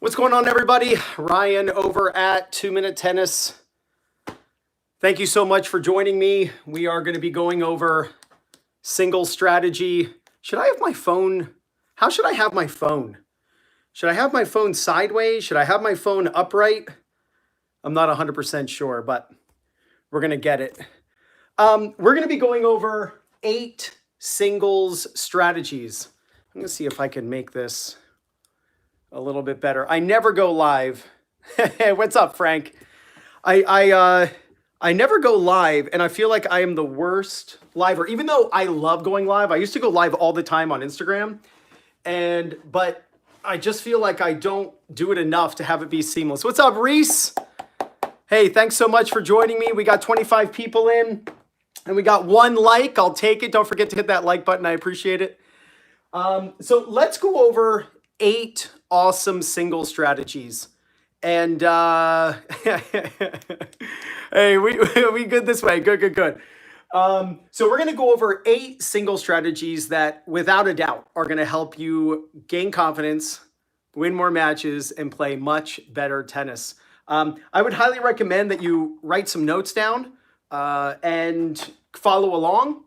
What's going on, everybody? Ryan over at 2-Minute Tennis. Thank you so much for joining me. We are going to be going over single strategy. Should I have my phone? How should I have my phone? Should I have my phone sideways? Should I have my phone upright? I'm not 100% sure, but we're going to get it. We're going to be going over 8 singles strategies. I'm going to see if I can make this a little bit better. I never go live. What's up, Frank? I never go live, and I feel like I am the worst liver. Even though I love going live, I used to go live all the time on Instagram, but I just feel like I don't do it enough to have it be seamless. What's up, Reese? Hey, thanks so much for joining me. We got 25 people in, and we got 1 like. I'll take it. Don't forget to hit that like button. I appreciate it. So let's go over 8 awesome single strategies. And hey, we good this way. Good. So we're going to go over 8 single strategies that, without a doubt, are going to help you gain confidence, win more matches, and play much better tennis. I would highly recommend that you write some notes down and follow along.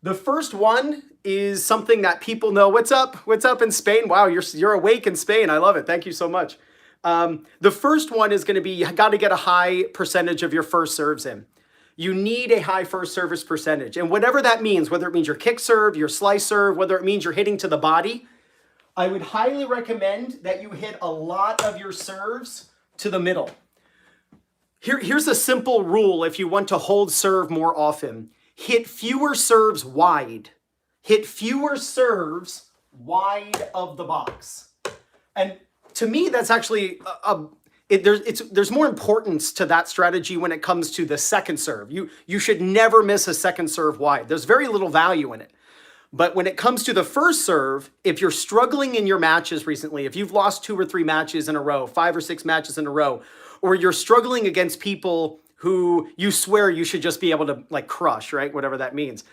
The first one is something that people know. What's up? What's up in Spain? Wow, you're awake in Spain. I love it. Thank you so much. The first one is going to be, you got to get a high percentage of your first serves in. You need a high first service percentage. And whatever that means, whether it means your kick serve, your slice serve, whether it means you're hitting to the body, I would highly recommend that you hit a lot of your serves to the middle. Here's a simple rule if you want to hold serve more often. Hit fewer serves wide. Hit fewer serves wide of the box. And to me, that's actually, there's more importance to that strategy when it comes to the second serve. You should never miss a second serve wide. There's very little value in it. But when it comes to the first serve, if you're struggling in your matches recently, if you've lost 2 or 3 matches in a row, 5 or 6 matches in a row, or you're struggling against people who you swear you should just be able to like crush, right? Whatever that means.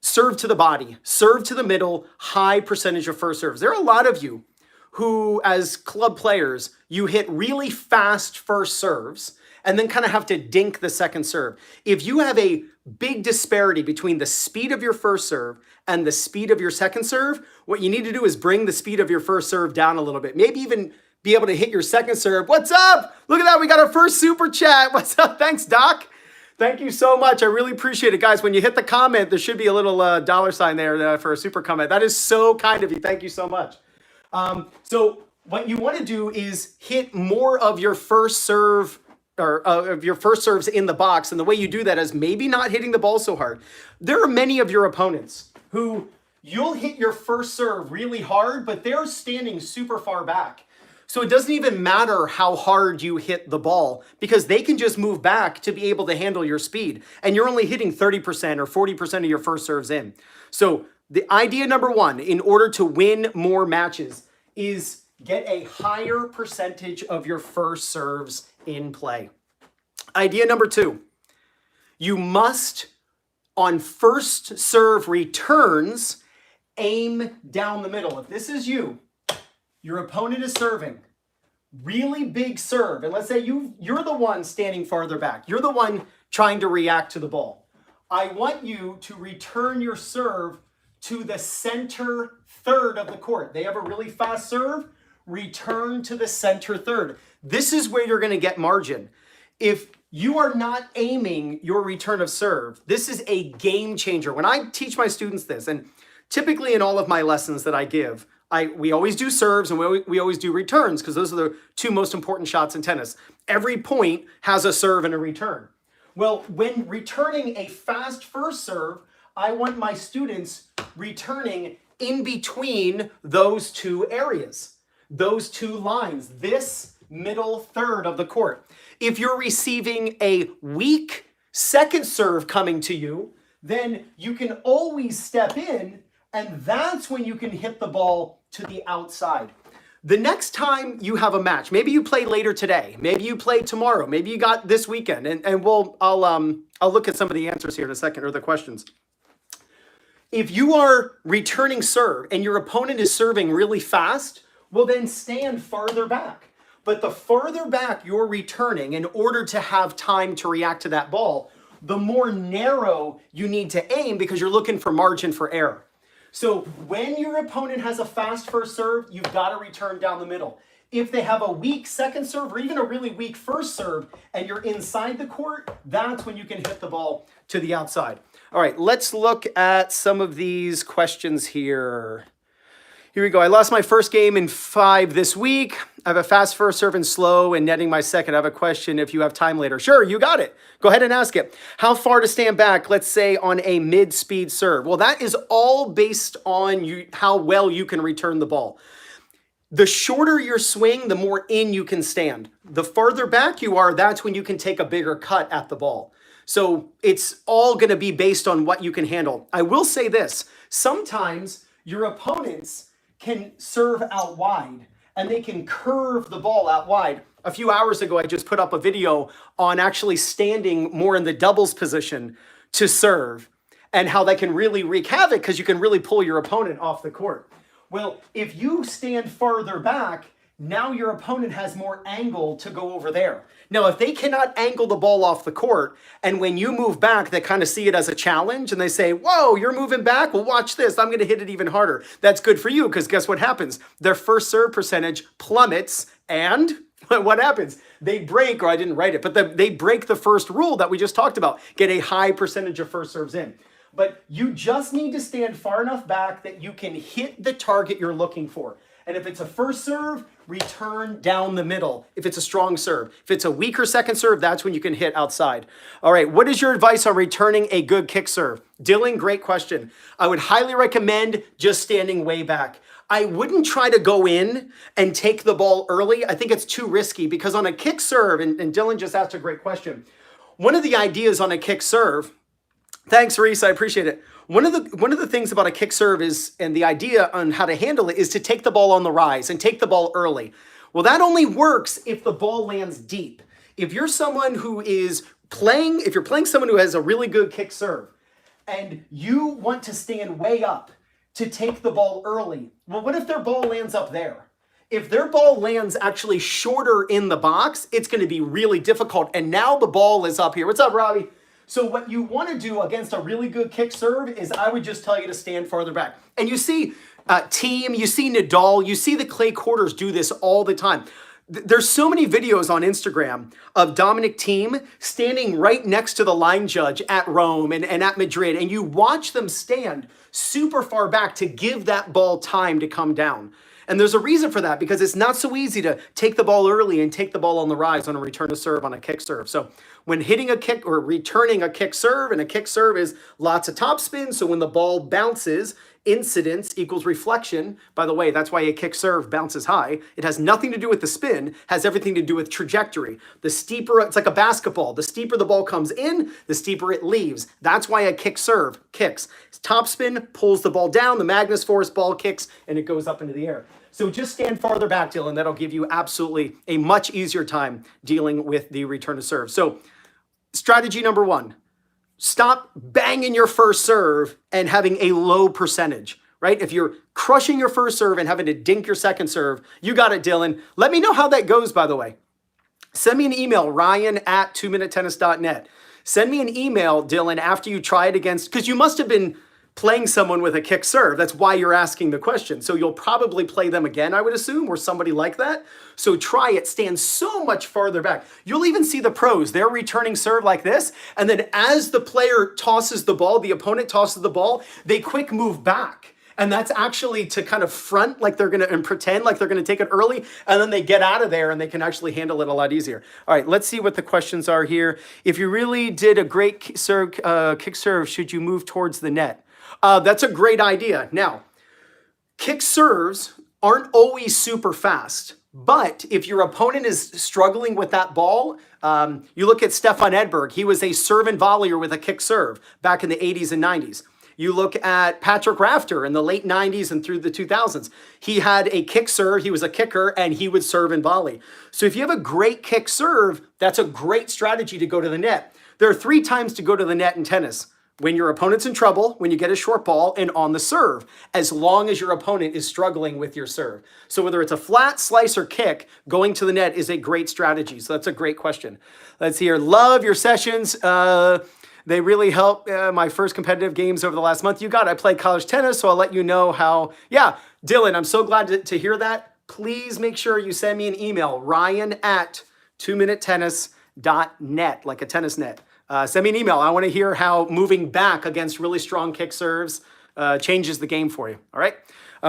Serve to the body, serve to the middle, high percentage of first serves. There are a lot of you who, as club players, you hit really fast first serves and then kind of have to dink the second serve. If you have a big disparity between the speed of your first serve and the speed of your second serve, what you need to do is bring the speed of your first serve down a little bit. Maybe even be able to hit your second serve. What's up? Look at that. We got our first super chat. What's up? Thanks, Doc. Thank you so much. I really appreciate it, guys. When you hit the comment, there should be a little $sign there for a super comment. That is so kind of you. Thank you so much. So what you want to do is hit more of your first serve or of your first serves in the box. And the way you do that is maybe not hitting the ball so hard. There are many of your opponents who you'll hit your first serve really hard, but they're standing super far back. So it doesn't even matter how hard you hit the ball because they can just move back to be able to handle your speed. And you're only hitting 30% or 40% of your first serves in. So the idea number 1, in order to win more matches, is get a higher percentage of your first serves in play. Idea number 2, you must, on first serve returns, aim down the middle. If this is you, your opponent is serving, really big serve, and let's say you're the one standing farther back. You're the one trying to react to the ball. I want you to return your serve to the center third of the court. They have a really fast serve. Return to the center third. This is where you're going to get margin. If you are not aiming your return of serve, this is a game changer. When I teach my students this, and typically in all of my lessons that I give, we always do serves and we always do returns because those are the 2 most important shots in tennis. Every point has a serve and a return. Well, when returning a fast first serve, I want my students returning in between those 2 areas, those 2 lines, this middle third of the court. If you're receiving a weak second serve coming to you, then you can always step in, and that's when you can hit the ball to the outside. The next time you have a match, maybe you play later today, maybe you play tomorrow, maybe you got this weekend, and I'll look at some of the answers here in a second, or the questions. If you are returning serve and your opponent is serving really fast, Well, then stand farther back. But the farther back you're returning in order to have time to react to that ball, the more narrow you need to aim because you're looking for margin for error. So when your opponent has a fast first serve, you've got to return down the middle. If they have a weak second serve or even a really weak first serve and you're inside the court, that's when you can hit the ball to the outside. All right, let's look at some of these questions here. Here we go. I lost my first game in 5 this week. I have a fast first serve and slow and netting my second. I have a question if you have time later. Sure, you got it. Go ahead and ask it. How far to stand back, let's say on a mid-speed serve? Well, that is all based on how well you can return the ball. The shorter your swing, the more in you can stand. The farther back you are, that's when you can take a bigger cut at the ball. So it's all going to be based on what you can handle. I will say this. Sometimes your opponents can serve out wide and they can curve the ball out wide. A few hours ago, I just put up a video on actually standing more in the doubles position to serve and how that can really wreak havoc because you can really pull your opponent off the court. Well, if you stand farther back, now your opponent has more angle to go over there. Now, if they cannot angle the ball off the court, and when you move back, they kind of see it as a challenge, and they say, whoa, you're moving back? Well, watch this. I'm going to hit it even harder. That's good for you, because guess what happens? Their first serve percentage plummets, and what happens? They break, or I didn't write it, but they break the first rule that we just talked about, get a high percentage of first serves in. But you just need to stand far enough back that you can hit the target you're looking for. And if it's a first serve, return down the middle if it's a strong serve. If it's a weaker second serve, that's when you can hit outside. All right, what is your advice on returning a good kick serve? Dylan, great question. I would highly recommend just standing way back. I wouldn't try to go in and take the ball early. I think it's too risky because on a kick serve, and Dylan just asked a great question. One of the ideas on a kick serve, thanks, Reese, I appreciate it. One of the things about a kick serve is, and the idea on how to handle it is to take the ball on the rise and take the ball early. Well, that only works if the ball lands deep. If you're someone who is playing, if you're playing someone who has a really good kick serve and you want to stand way up to take the ball early, well, what if their ball lands up there? If their ball lands actually shorter in the box, it's going to be really difficult. And now the ball is up here. What's up, Robbie? So what you want to do against a really good kick serve is I would just tell you to stand farther back. And you see Team, you see Nadal, you see the clay quarters do this all the time. There's so many videos on Instagram of Dominic Thiem standing right next to the line judge at Rome and at Madrid. And you watch them stand super far back to give that ball time to come down. And there's a reason for that because it's not so easy to take the ball early and take the ball on the rise on a return to serve on a kick serve. So when hitting a kick or returning a kick serve, and a kick serve is lots of topspin. So when the ball bounces, incidence equals reflection. By the way, that's why a kick serve bounces high. It has nothing to do with the spin, has everything to do with trajectory. The steeper, it's like a basketball. The steeper the ball comes in, the steeper it leaves. That's why a kick serve kicks. Topspin pulls the ball down, the Magnus force ball kicks, and it goes up into the air. So just stand farther back, Dylan. That'll give you absolutely a much easier time dealing with the return to serve. So strategy number 1, stop banging your first serve and having a low percentage, right? If you're crushing your first serve and having to dink your second serve, you got it, Dylan. Let me know how that goes, by the way. Send me an email, ryan@2minutetennis.net. Send me an email, Dylan, after you try it against, because you must have been playing someone with a kick serve. That's why you're asking the question. So you'll probably play them again, I would assume, or somebody like that. So try it, stand so much farther back. You'll even see the pros. They're returning serve like this. And then as the player tosses the ball, the opponent tosses the ball, they quick move back. And that's actually to kind of front like they're going to, and pretend like they're going to take it early. And then they get out of there and they can actually handle it a lot easier. All right, let's see what the questions are here. If you really did a great kick serve, should you move towards the net? That's a great idea. Now, kick serves aren't always super fast, but if your opponent is struggling with that ball, you look at Stefan Edberg. He was a serve and volleyer with a kick serve back in the 80s and 90s. You look at Patrick Rafter in the late 90s and through the 2000s. He had a kick serve, he was a kicker, and he would serve and volley. So if you have a great kick serve, that's a great strategy to go to the net. There are 3 times to go to the net in tennis. when your opponent's in trouble, when you get a short ball, and on the serve, as long as your opponent is struggling with your serve. So whether it's a flat, slice, or kick, going to the net is a great strategy. So that's a great question. Let's see here. Love your sessions. They really help my first competitive games over the last month. You got it. I played college tennis, so I'll let you know how. Yeah, Dylan, I'm so glad to hear that. Please make sure you send me an email, ryan@2minutetennis.net, like a tennis net. Send me an email. I want to hear how moving back against really strong kick serves changes the game for you. All right.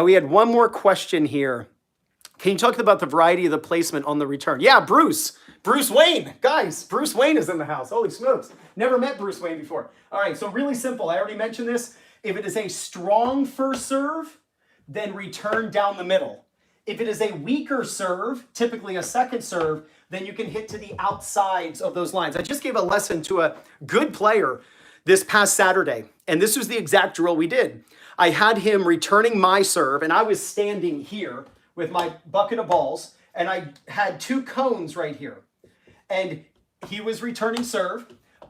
We had one more question here. Can you talk about the variety of the placement on the return? Yeah, Bruce Wayne. Guys, Bruce Wayne is in the house. Holy smokes. Never met Bruce Wayne before. All right. So really simple. I already mentioned this. If it is a strong first serve, then return down the middle. If it is a weaker serve, typically a second serve, then you can hit to the outsides of those lines. I just gave a lesson to a good player this past Saturday, and this was the exact drill we did. I had him returning my serve, and I was standing here with my bucket of balls, and I had two cones right here. And he was returning serve.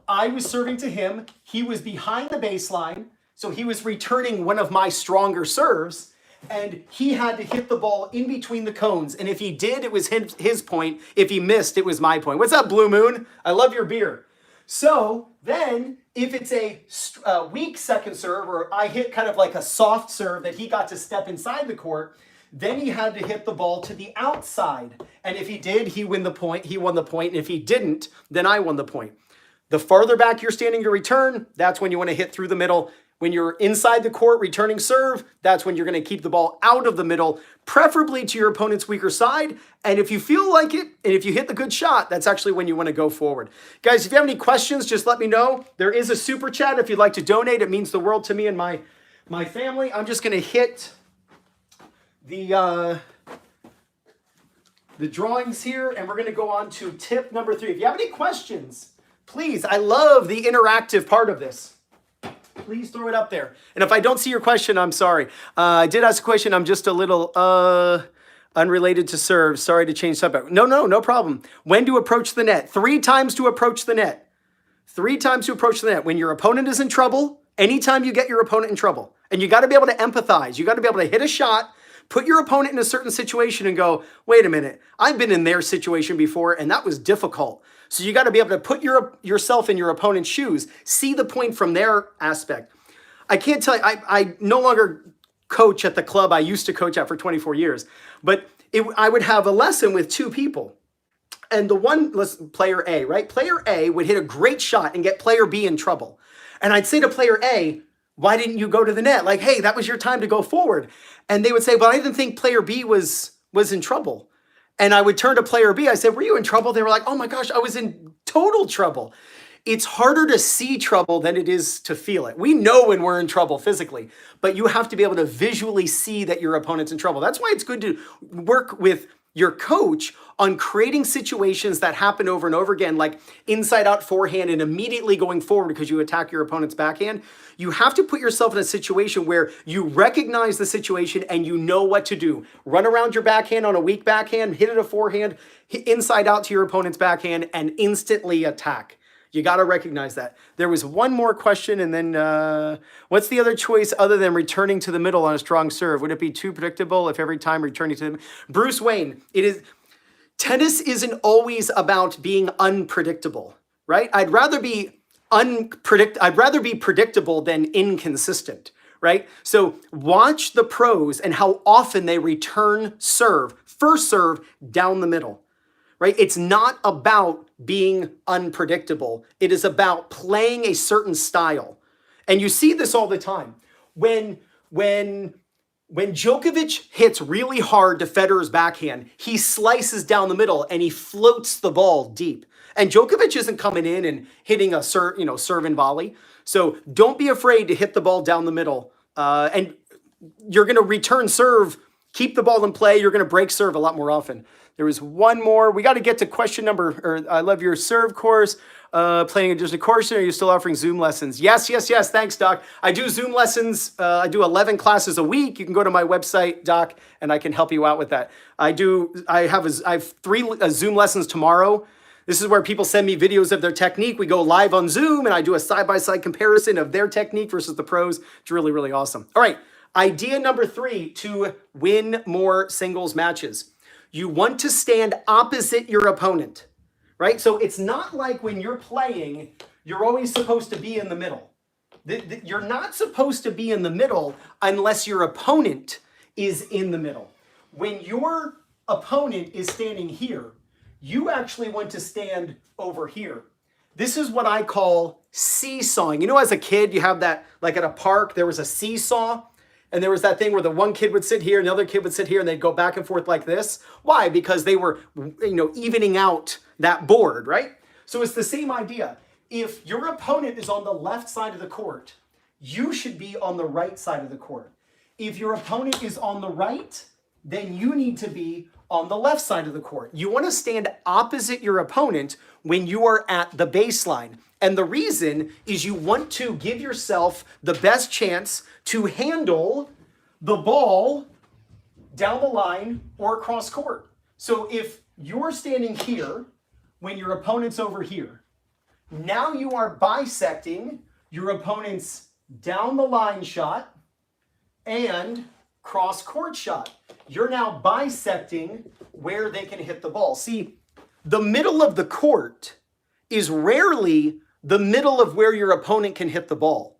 I was serving to him. He was behind the baseline, so he was returning one of my stronger serves. And he had to hit the ball in between the cones. And if he did, it was his point. If he missed, it was my point. What's up, Blue Moon? I love your beer. So then if it's a weak second serve, or I hit kind of like a soft serve that he got to step inside the court, then he had to hit the ball to the outside. And if he did, he won the point. And if he didn't, then I won the point. The farther back you're standing to return, that's when you want to hit through the middle. When you're inside the court returning serve, that's when you're going to keep the ball out of the middle, preferably to your opponent's weaker side. And if you feel like it, and if you hit the good shot, that's actually when you want to go forward. Guys, if you have any questions, just let me know. There is a super chat if you'd like to donate. It means the world to me and my family. I'm just going to hit the drawings here, and we're going to go on to tip number 3. If you have any questions, please, I love the interactive part of this. Please throw it up there. And if I don't see your question, I'm sorry. I did ask a question. I'm just a little unrelated to serve. Sorry to change subject. No problem. When to approach the net? 3 times to approach the net. 3 times to approach the net. When your opponent is in trouble, anytime you get your opponent in trouble. And you got to be able to empathize. You got to be able to hit a shot, put your opponent in a certain situation and go, wait a minute, I've been in their situation before and that was difficult. So you got to be able to put yourself in your opponent's shoes, see the point from their aspect. I can't tell you, I no longer coach at the club I used to coach at for 24 years, but I would have a lesson with 2 people. And the one, player A, right? Player A would hit a great shot and get player B in trouble. And I'd say to player A, why didn't you go to the net? Like, hey, that was your time to go forward. And they would say, but I didn't think player B was in trouble. And I would turn to player B. I said, were you in trouble? They were like, oh my gosh, I was in total trouble. It's harder to see trouble than it is to feel it. We know when we're in trouble physically, but you have to be able to visually see that your opponent's in trouble. That's why it's good to work with your coach on creating situations that happen over and over again, like inside out forehand and immediately going forward because you attack your opponent's backhand. You have to put yourself in a situation where you recognize the situation and you know what to do. Run around your backhand on a weak backhand, hit it a forehand, hit inside out to your opponent's backhand, and instantly attack. You got to recognize that. There was one more question, and then what's the other choice other than returning to the middle on a strong serve? Would it be too predictable if every time returning to the Bruce Wayne, tennis isn't always about being unpredictable, right? I'd rather be predictable than inconsistent, right? So watch the pros and how often they return first serve down the middle. Right? It's not about being unpredictable. It is about playing a certain style. And you see this all the time. When Djokovic hits really hard to Federer's backhand, he slices down the middle and he floats the ball deep. And Djokovic isn't coming in and hitting a serve and volley. So don't be afraid to hit the ball down the middle. And you're going to return serve, keep the ball in play. You're going to break serve a lot more often. There was one more. We got to get to question number, I love your serve course, playing just a course. Are you still offering Zoom lessons? Yes. Thanks, Doc. I do Zoom lessons. I do 11 classes a week. You can go to my website, Doc, and I can help you out with that. I have 3 Zoom lessons tomorrow This is where people send me videos of their technique. We go live on Zoom and I do a side-by-side comparison of their technique versus the pros. It's really, really awesome. All right, idea number 3 to win more singles matches. You want to stand opposite your opponent, right? So it's not like when you're playing, you're always supposed to be in the middle. You're not supposed to be in the middle unless your opponent is in the middle. When your opponent is standing here, you actually want to stand over here. This is what I call seesawing. You know, as a kid, you have that, like at a park, there was a seesaw, and there was that thing where the one kid would sit here and the other kid would sit here and they'd go back and forth like this. Why? Because they were, evening out that board, right? So it's the same idea. If your opponent is on the left side of the court, you should be on the right side of the court. If your opponent is on the right, then you need to be on the left side of the court. You want to stand opposite your opponent when you are at the baseline. And the reason is you want to give yourself the best chance to handle the ball down the line or across court. So if you're standing here when your opponent's over here, now you are bisecting your opponent's down the line shot and cross court shot. You're now bisecting where they can hit the ball. See, the middle of the court is rarely the middle of where your opponent can hit the ball.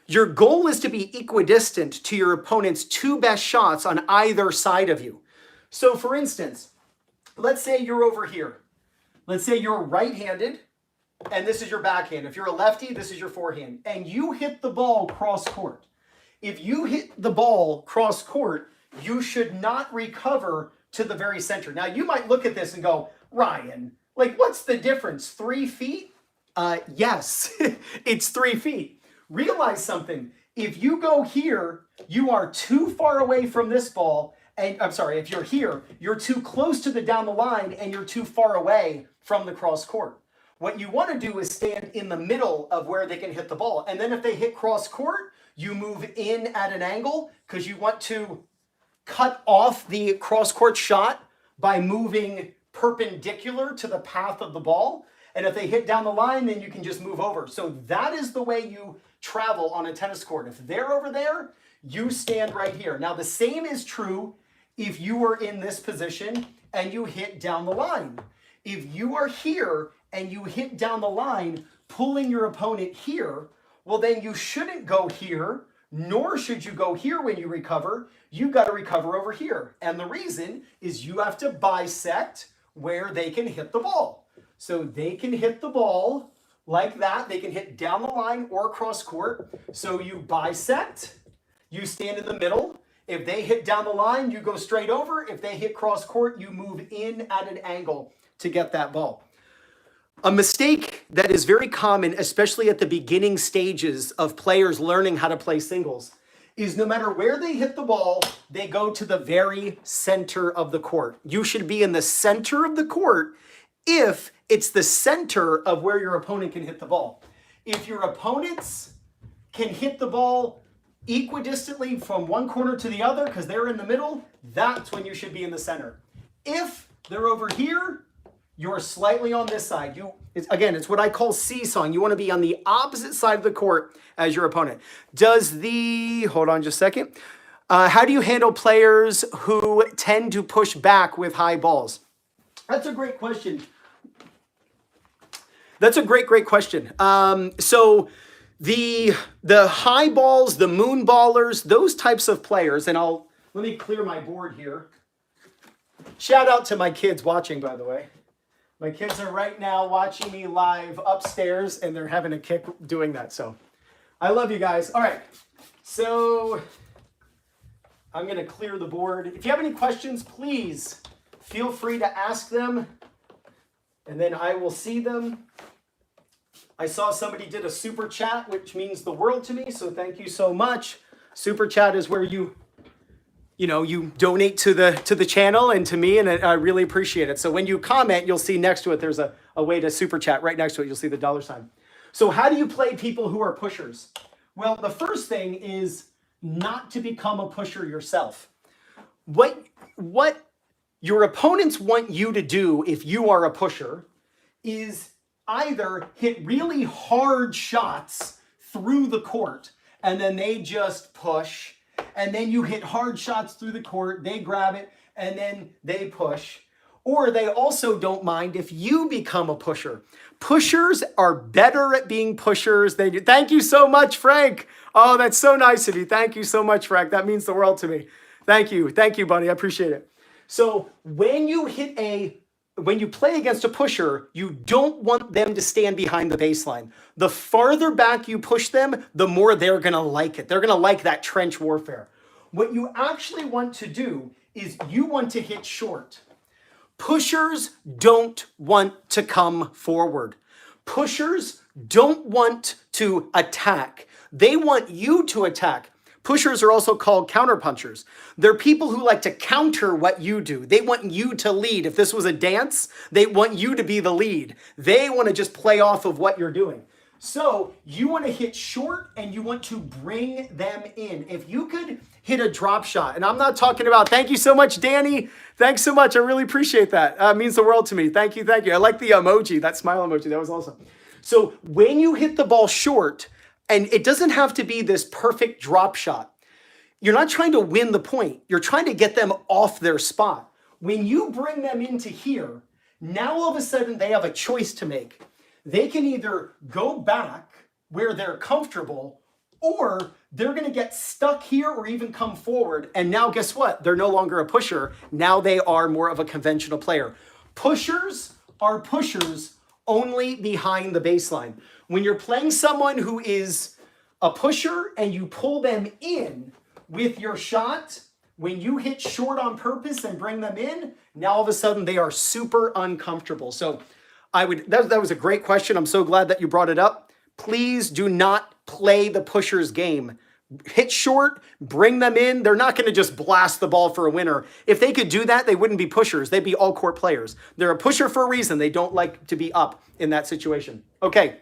Your goal is to be equidistant to your opponent's 2 best shots on either side of you. So for instance, let's say you're over here. Let's say you're right-handed and this is your backhand. If you're a lefty, this is your forehand. And you hit the ball cross court. If you hit the ball cross court, you should not recover to the very center. Now, you might look at this and go, Ryan, like, what's the difference? 3 feet? Yes, it's 3 feet. Realize something. If you go here, you are too far away from this ball. And I'm sorry, if you're here, you're too close to the down the line and you're too far away from the cross court. What you want to do is stand in the middle of where they can hit the ball. And then if they hit cross court, you move in at an angle because you want to cut off the cross court shot by moving perpendicular to the path of the ball. And if they hit down the line, then you can just move over. So that is the way you travel on a tennis court. If they're over there, you stand right here. Now, the same is true if you are in this position and you hit down the line. If you are here and you hit down the line, pulling your opponent here, well, then you shouldn't go here, nor should you go here when you recover. You got to recover over here. And the reason is you have to bisect where they can hit the ball. So they can hit the ball like that. They can hit down the line or across court. So you bisect, you stand in the middle. If they hit down the line, you go straight over. If they hit cross court, you move in at an angle to get that ball. A mistake that is very common, especially at the beginning stages of players learning how to play singles, is no matter where they hit the ball, they go to the very center of the court. You should be in the center of the court if it's the center of where your opponent can hit the ball. If your opponents can hit the ball equidistantly from one corner to the other because they're in the middle, that's when you should be in the center. If they're over here, you're slightly on this side. It's what I call seesawing. You want to be on the opposite side of the court as your opponent. Hold on just a second. How do you handle players who tend to push back with high balls? That's a great question. That's a great question. So the high balls, the moon ballers, those types of players, and let me clear my board here. Shout out to my kids watching, by the way. My kids are right now watching me live upstairs, and they're having a kick doing that. So I love you guys. All right. So I'm going to clear the board. If you have any questions, please feel free to ask them, and then I will see them. I saw somebody did a super chat, which means the world to me. So thank you so much. Super chat is where you donate to the channel and to me, and I really appreciate it. So when you comment, you'll see next to it, there's a way to super chat. Right next to it, you'll see the $sign. So how do you play people who are pushers? Well, the first thing is not to become a pusher yourself. What your opponents want you to do if you are a pusher is either hit really hard shots through the court, and then they just push, and then you hit hard shots through the court, they grab it, and then they push. Or they also don't mind if you become a pusher. Pushers are better at being pushers than you. Thank you so much, Frank. Oh, that's so nice of you. Thank you so much, Frank. That means the world to me. Thank you. Thank you, buddy. I appreciate it. So when you play against a pusher, you don't want them to stand behind the baseline. The farther back you push them, the more they're going to like it. They're going to like that trench warfare. What you actually want to do is you want to hit short. Pushers don't want to come forward. Pushers don't want to attack. They want you to attack. Pushers are also called counterpunchers. They're people who like to counter what you do. They want you to lead. If this was a dance, they want you to be the lead. They want to just play off of what you're doing. So you want to hit short and you want to bring them in. If you could hit a drop shot, and I'm not talking about, thank you so much, Danny. Thanks so much. I really appreciate that. It means the world to me. Thank you. Thank you. I like the emoji, that smile emoji. That was awesome. So when you hit the ball short, and it doesn't have to be this perfect drop shot. You're not trying to win the point. You're trying to get them off their spot. When you bring them into here, now all of a sudden they have a choice to make. They can either go back where they're comfortable, or they're going to get stuck here or even come forward. And now guess what? They're no longer a pusher. Now they are more of a conventional player. Pushers are pushers only behind the baseline. When you're playing someone who is a pusher and you pull them in with your shot, when you hit short on purpose and bring them in, now all of a sudden they are super uncomfortable. So that was a great question. I'm so glad that you brought it up. Please do not play the pusher's game. Hit short, bring them in. They're not going to just blast the ball for a winner. If they could do that, they wouldn't be pushers. They'd be all court players. They're a pusher for a reason. They don't like to be up in that situation. Okay.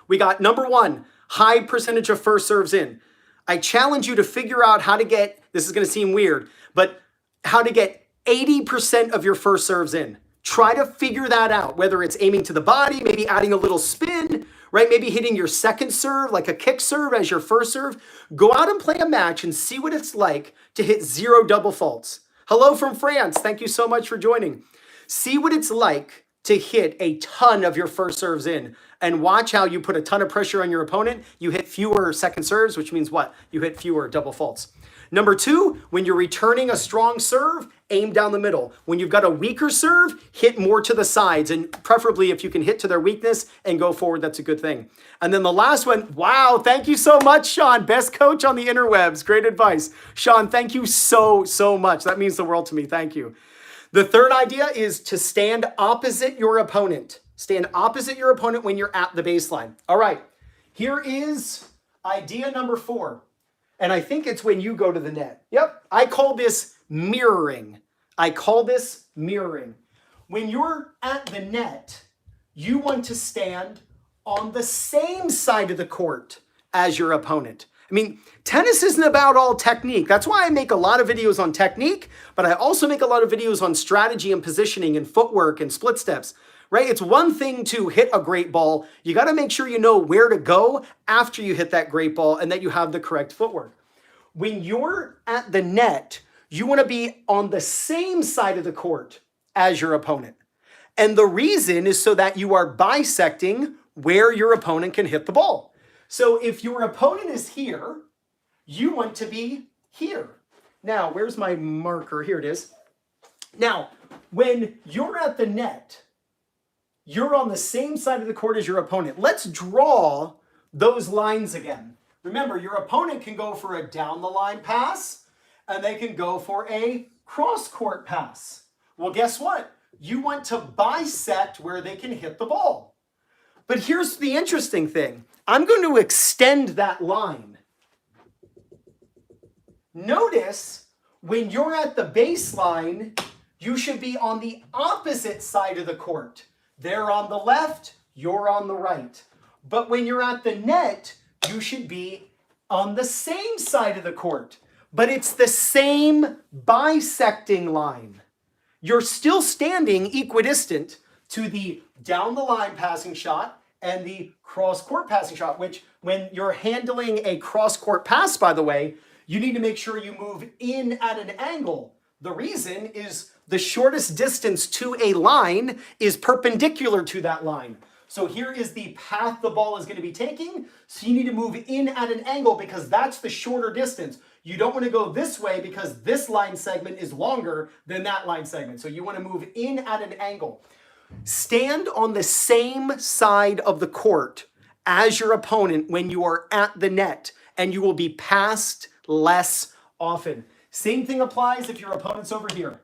We got number 1, high percentage of first serves in. I challenge you to figure out how to get, this is going to seem weird, but how to get 80% of your first serves in. Try to figure that out, whether it's aiming to the body, maybe adding a little spin, right? Maybe hitting your second serve, like a kick serve as your first serve. Go out and play a match and see what it's like to hit 0 double faults. Hello from France. Thank you so much for joining. See what it's like to hit a ton of your first serves in, and watch how you put a ton of pressure on your opponent. You hit fewer second serves, which means what? You hit fewer double faults. Number 2, when you're returning a strong serve, aim down the middle. When you've got a weaker serve, hit more to the sides, and preferably if you can hit to their weakness and go forward, that's a good thing. And then the last one, wow, thank you so much, Sean. Best coach on the interwebs. Great advice. Sean, thank you so much. That means the world to me. Thank you. The third idea is to stand opposite your opponent. Stand opposite your opponent when you're at the baseline. All right, here is idea number 4. And I think it's when you go to the net. Yep, I call this mirroring. When you're at the net, you want to stand on the same side of the court as your opponent. I mean, tennis isn't about all technique. That's why I make a lot of videos on technique, but I also make a lot of videos on strategy and positioning and footwork and split steps, right? It's one thing to hit a great ball. You got to make sure you know where to go after you hit that great ball and that you have the correct footwork. When you're at the net, you want to be on the same side of the court as your opponent. And the reason is so that you are bisecting where your opponent can hit the ball. So if your opponent is here, you want to be here. Now, where's my marker? Here it is. Now, when you're at the net, you're on the same side of the court as your opponent. Let's draw those lines again. Remember, your opponent can go for a down the line pass, and they can go for a cross-court pass. Well, guess what? You want to bisect where they can hit the ball. But here's the interesting thing. I'm going to extend that line. Notice when you're at the baseline, you should be on the opposite side of the court. They're on the left, you're on the right. But when you're at the net, you should be on the same side of the court. But it's the same bisecting line. You're still standing equidistant. to the down the line passing shot and the cross court passing shot, which when you're handling a cross court pass, by the way, you need to make sure you move in at an angle. The reason is the shortest distance to a line is perpendicular to that line. So here is the path the ball is going to be taking. So you need to move in at an angle because that's the shorter distance. You don't want to go this way because this line segment is longer than that line segment. So you want to move in at an angle. Stand on the same side of the court as your opponent when you are at the net, and you will be passed less often. Same thing applies if your opponent's over here.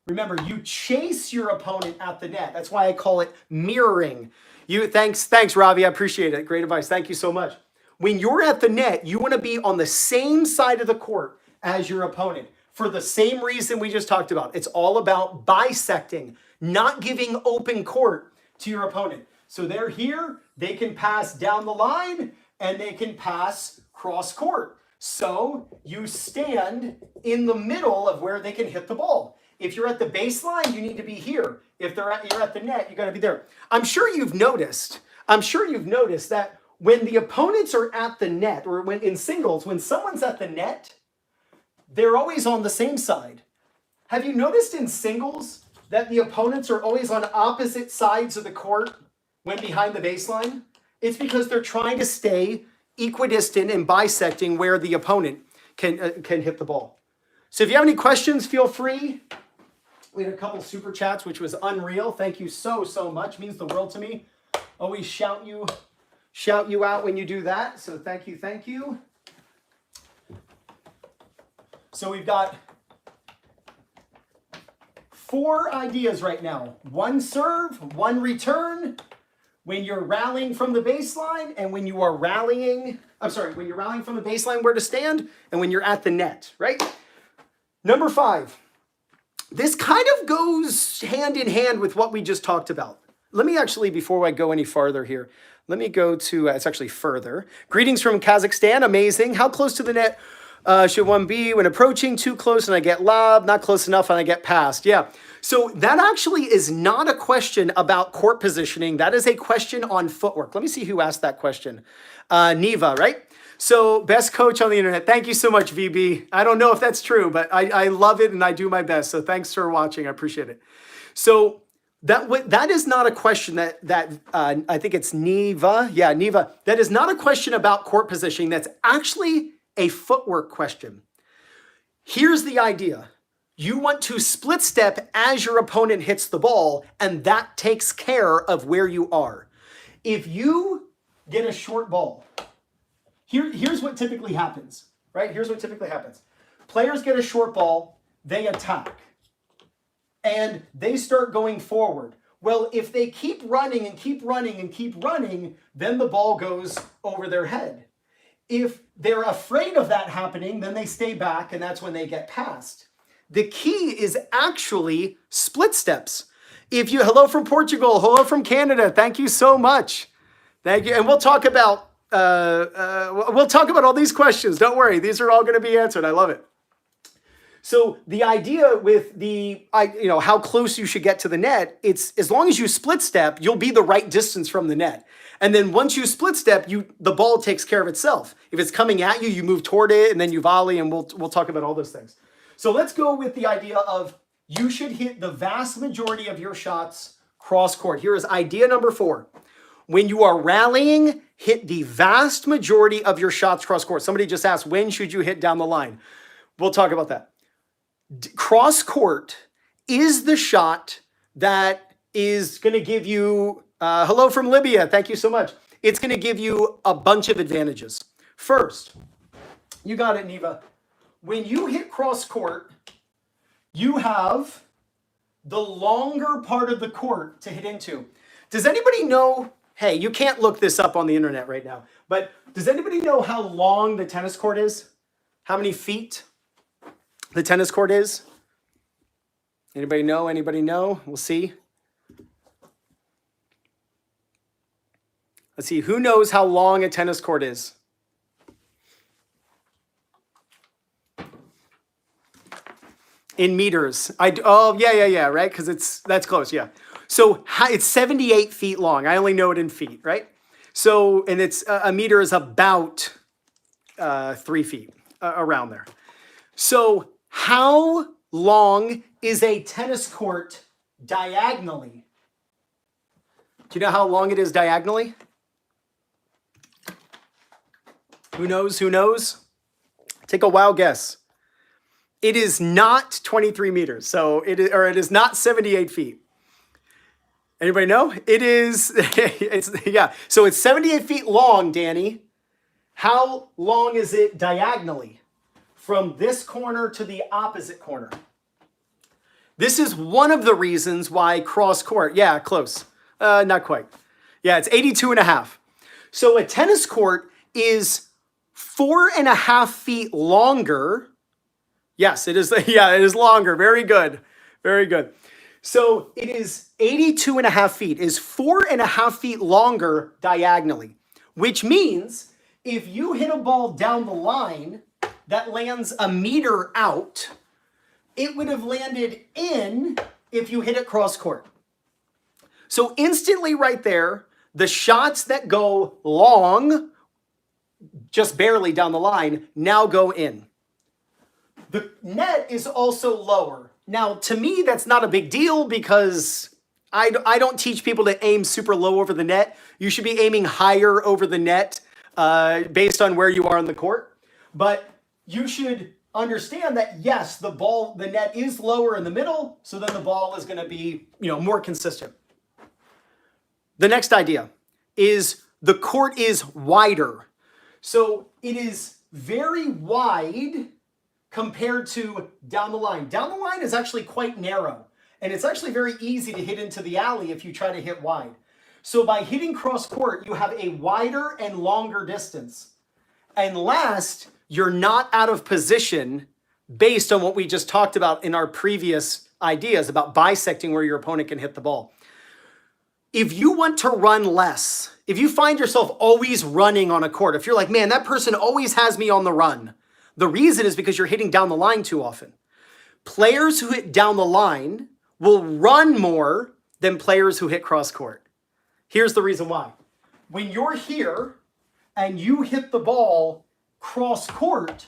Remember, you chase your opponent at the net. That's why I call it mirroring. Thanks, Ravi. I appreciate it. Great advice. Thank you so much. When you're at the net, you want to be on the same side of the court as your opponent for the same reason we just talked about. It's all about bisecting, not giving open court to your opponent. So they're here, they can pass down the line, and they can pass cross court. So you stand in the middle of where they can hit the ball. If you're at the baseline, you need to be here. If you're at the net, you got to be there. I'm sure you've noticed that when the opponents are at the net, or when in singles, when someone's at the net, they're always on the same side. Have you noticed in singles that the opponents are always on opposite sides of the court when behind the baseline? It's because they're trying to stay equidistant and bisecting where the opponent can hit the ball. So if you have any questions, feel free. We had a couple super chats, which was unreal. Thank you so much. Means the world to me. Always shout you out when you do that. So thank you. So we've got 4 ideas right now. 1 serve, 1 return. When you're rallying from the baseline, and when you are rallying from the baseline, where to stand, and when you're at the net, right? Number 5. This kind of goes hand in hand with what we just talked about. Let me actually, before I go any farther here, let me go to, it's actually further. Greetings from Kazakhstan, amazing. How close to the net should one be when approaching? Too close and I get lobbed, not close enough and I get passed. Yeah, so that actually is not a question about court positioning. That is a question on footwork. Let me see who asked that question. Neva, right? So best coach on the internet. Thank you so much, VB. I don't know if that's true, but I love it and I do my best. So thanks for watching. I appreciate it. So that is not a question that I think it's Neva. Yeah, Neva. That is not a question about court positioning. That's actually a footwork question. Here's the idea. You want to split step as your opponent hits the ball, and that takes care of where you are. If you get a short ball, here's what typically happens, right? Here's what typically happens. Players get a short ball, they attack, and they start going forward. Well, if they keep running and keep running and keep running, then the ball goes over their head. If they're afraid of that happening, then they stay back, and that's when they get passed. The key is actually split steps. Hello from Portugal, hello from Canada, thank you so much. Thank you, and we'll talk about all these questions. Don't worry, these are all going to be answered. I love it. So the idea with how close you should get to the net, it's as long as you split step, you'll be the right distance from the net. And then once you split step, the ball takes care of itself. If it's coming at you, you move toward it, and then you volley, and we'll talk about all those things. So let's go with the idea of you should hit the vast majority of your shots cross court. Here is idea number 4. When you are rallying, hit the vast majority of your shots cross court. Somebody just asked, when should you hit down the line? We'll talk about that. Cross court is the shot that is going to give you, hello from Libya, thank you so much. It's going to give you a bunch of advantages. First, you got it, Neva. When you hit cross court, you have the longer part of the court to hit into. Does anybody know, hey, you can't look this up on the internet right now, but does anybody know how long the tennis court is? How many feet the tennis court is? Anybody know? Anybody know? We'll see. Let's see, who knows how long a tennis court is? In meters. Yeah, right? Because that's close, yeah. So it's 78 feet long. I only know it in feet, right? So, and it's a meter is about 3 feet around there. So how long is a tennis court diagonally? Do you know how long it is diagonally? Who knows? Who knows? Take a wild guess. It is not 23 meters. So it is not 78 feet. Anybody know? It is, yeah. So it's 78 feet long, Danny. How long is it diagonally from this corner to the opposite corner? This is one of the reasons why cross court, yeah, close. Not quite. Yeah, it's 82 and a half. So a tennis court is 4.5 feet longer. Yes, it is. Yeah, it is longer. Very good. Very good. So it is 82 and a half feet, is 4.5 feet longer diagonally, which means if you hit a ball down the line that lands a meter out, it would have landed in if you hit it cross court. So instantly right there, the shots that go long, just barely down the line, now go in. The net is also lower. Now, to me, that's not a big deal because I don't teach people to aim super low over the net. You should be aiming higher over the net based on where you are on the court. But you should understand that, yes, the net is lower in the middle, so then the ball is going to be, more consistent. The next idea is the court is wider. So it is very wide compared to down the line. Down the line is actually quite narrow, and it's actually very easy to hit into the alley if you try to hit wide. So by hitting cross court, you have a wider and longer distance. And last, you're not out of position based on what we just talked about in our previous ideas about bisecting where your opponent can hit the ball. If you want to run less, if you find yourself always running on a court, if you're like, man, that person always has me on the run, the reason is because you're hitting down the line too often. Players who hit down the line will run more than players who hit cross court. Here's the reason why. When you're here and you hit the ball cross court,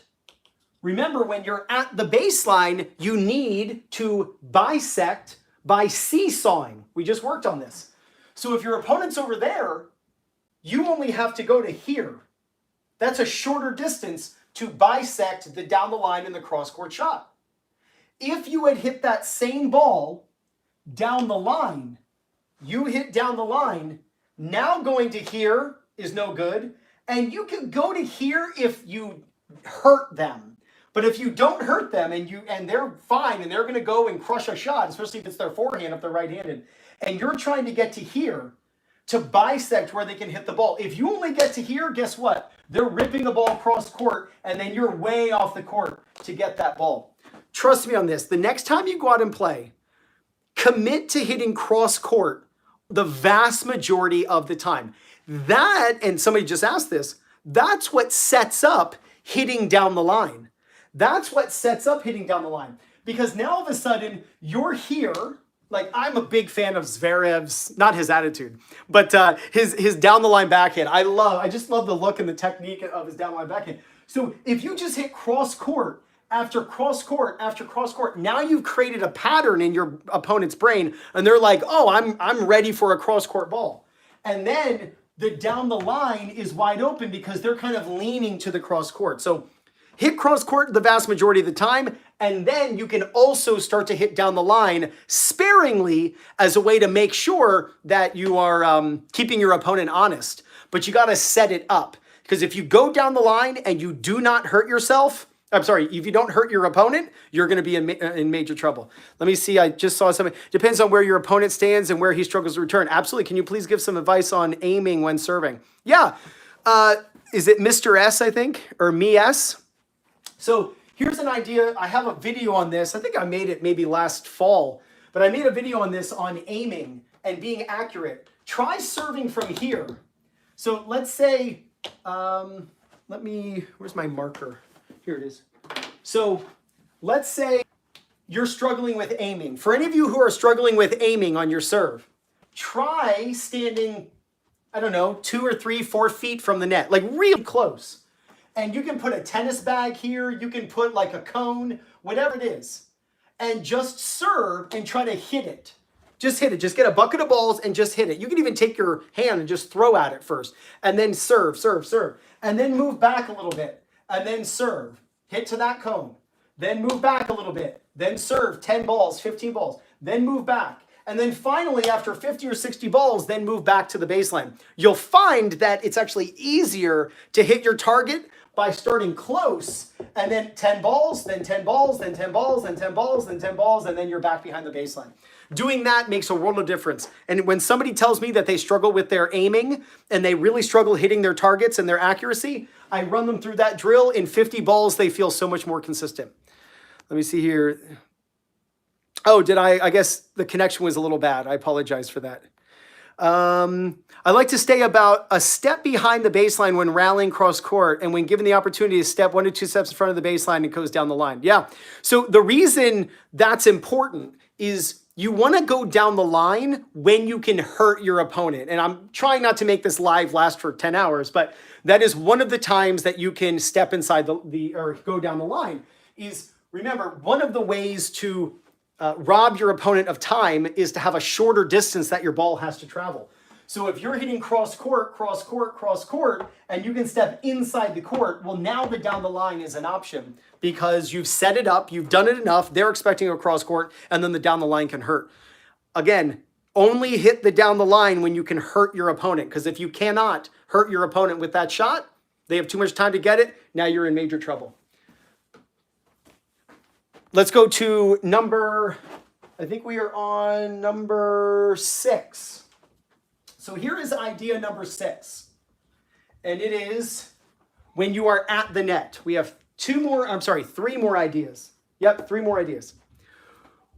remember when you're at the baseline, you need to bisect by seesawing. We just worked on this. So if your opponent's over there, you only have to go to here. That's a shorter distance to bisect the down the line and the cross court shot. If you had hit that same ball down the line, you hit down the line, now going to here is no good, and you can go to here if you hurt them. But if you don't hurt them and they're fine and they're going to go and crush a shot, especially if it's their forehand, if they're right-handed, and you're trying to get to here to bisect where they can hit the ball. If you only get to here, guess what? They're ripping the ball cross court, and then you're way off the court to get that ball. Trust me on this. The next time you go out and play, commit to hitting cross court the vast majority of the time. That, and somebody just asked this, that's what sets up hitting down the line. That's what sets up hitting down the line. Because now all of a sudden, you're here. Like, I'm a big fan of Zverev's, not his attitude, but his down the line backhand. I just love the look and the technique of his down the line backhand. So if you just hit cross court after cross court after cross court, now you've created a pattern in your opponent's brain, and they're like, oh, I'm ready for a cross court ball. And then the down the line is wide open because they're kind of leaning to the cross court. So hit cross court the vast majority of the time, and then you can also start to hit down the line sparingly as a way to make sure that you are keeping your opponent honest. But you got to set it up, because if you go down the line and you do not hurt yourself, if you don't hurt your opponent, you're going to be in major trouble. Let me see. I just saw something. Depends on where your opponent stands and where he struggles to return. Absolutely. Can you please give some advice on aiming when serving? Yeah. Is it Mr. S, I think, or me S? So here's an idea. I have a video on this. I think I made it maybe last fall, but I made a video on this on aiming and being accurate. Try serving from here. So let's say, where's my marker? Here it is. So let's say you're struggling with aiming. For any of you who are struggling with aiming on your serve, try standing, I don't know, 2 or 3, 4 feet from the net, like really close. And you can put a tennis bag here, you can put like a cone, whatever it is, and just serve and try to hit it. Just hit it. Just get a bucket of balls and just hit it. You can even take your hand and just throw at it first. And then serve, serve, serve. And then move back a little bit. And then serve. Hit to that cone. Then move back a little bit. Then serve 10 balls, 15 balls. Then move back. And then finally, after 50 or 60 balls, then move back to the baseline. You'll find that it's actually easier to hit your target by starting close, and then 10 balls, then 10 balls, then 10 balls, then 10 balls, then 10 balls, and then you're back behind the baseline. Doing that makes a world of difference. And when somebody tells me that they struggle with their aiming and they really struggle hitting their targets and their accuracy, I run them through that drill. In 50 balls, they feel so much more consistent. Let me see here. Oh, I guess the connection was a little bad. I apologize for that. I like to stay about a step behind the baseline when rallying cross court, and when given the opportunity to step 1 to 2 steps in front of the baseline, it goes down the line. Yeah. So the reason that's important is you want to go down the line when you can hurt your opponent. And I'm trying not to make this live last for 10 hours, but that is one of the times that you can step inside or go down the line. Is, remember, one of the ways to rob your opponent of time is to have a shorter distance that your ball has to travel. So if you're hitting cross court, and you can step inside the court, well, now the down the line is an option because you've set it up, you've done it enough, they're expecting a cross court, and then the down the line can hurt. Again, only hit the down the line when you can hurt your opponent, because if you cannot hurt your opponent with that shot, they have too much time to get it, now you're in major trouble. Let's go to I think we are on number 6. So here is idea number 6. And it is when you are at the net. We have 3 more ideas. Yep, 3 more ideas.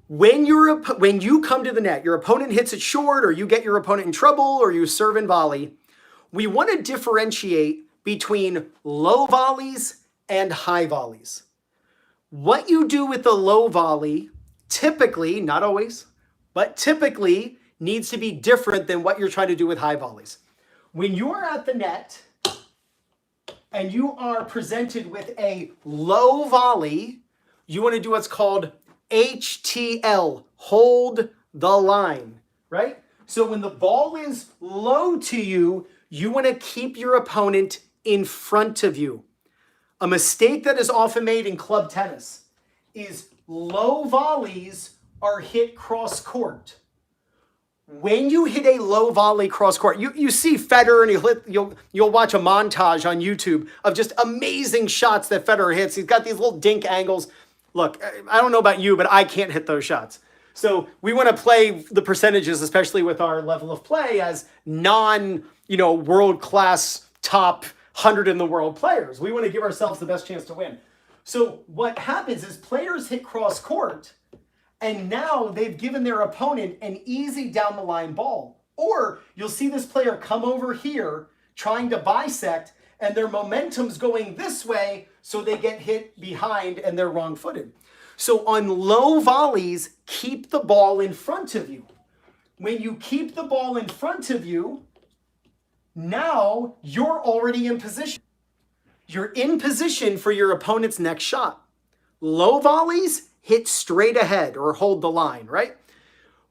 When you come to the net, your opponent hits it short, or you get your opponent in trouble, or you serve and volley, we want to differentiate between low volleys and high volleys. What you do with the low volley typically, not always, but typically needs to be different than what you're trying to do with high volleys. When you're at the net and you are presented with a low volley, you want to do what's called HTL, hold the line, right? So when the ball is low to you, you want to keep your opponent in front of you. A mistake that is often made in club tennis is low volleys are hit cross court. When you hit a low volley cross court, you see Federer, and you'll watch a montage on YouTube of just amazing shots that Federer hits. He's got these little dink angles. Look, I don't know about you, but I can't hit those shots. So we want to play the percentages, especially with our level of play, as world-class top 100 in the world players. We want to give ourselves the best chance to win. So what happens is players hit cross court, and now they've given their opponent an easy down the line ball. Or you'll see this player come over here trying to bisect, and their momentum's going this way, so they get hit behind and they're wrong-footed. So on low volleys, keep the ball in front of you. When you keep the ball in front of you, now you're already in position. You're in position for your opponent's next shot. Low volleys, hit straight ahead or hold the line, right?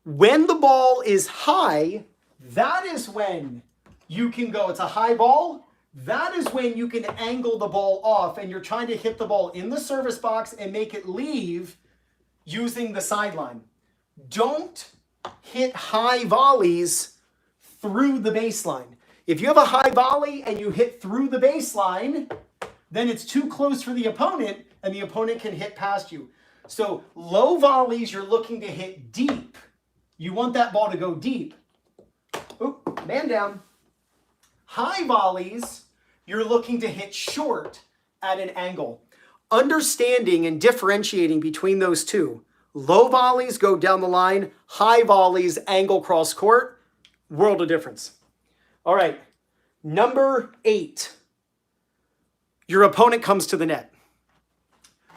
When the ball is high, that is when you can go, it's a high ball, that is when you can angle the ball off, and you're trying to hit the ball in the service box and make it leave using the sideline. Don't hit high volleys through the baseline. If you have a high volley and you hit through the baseline, then it's too close for the opponent, and the opponent can hit past you. So low volleys, you're looking to hit deep. You want that ball to go deep. Oop, man down. High volleys, you're looking to hit short at an angle. Understanding and differentiating between those two. Low volleys go down the line. High volleys angle cross court. World of difference. All right, number 8. Your opponent comes to the net.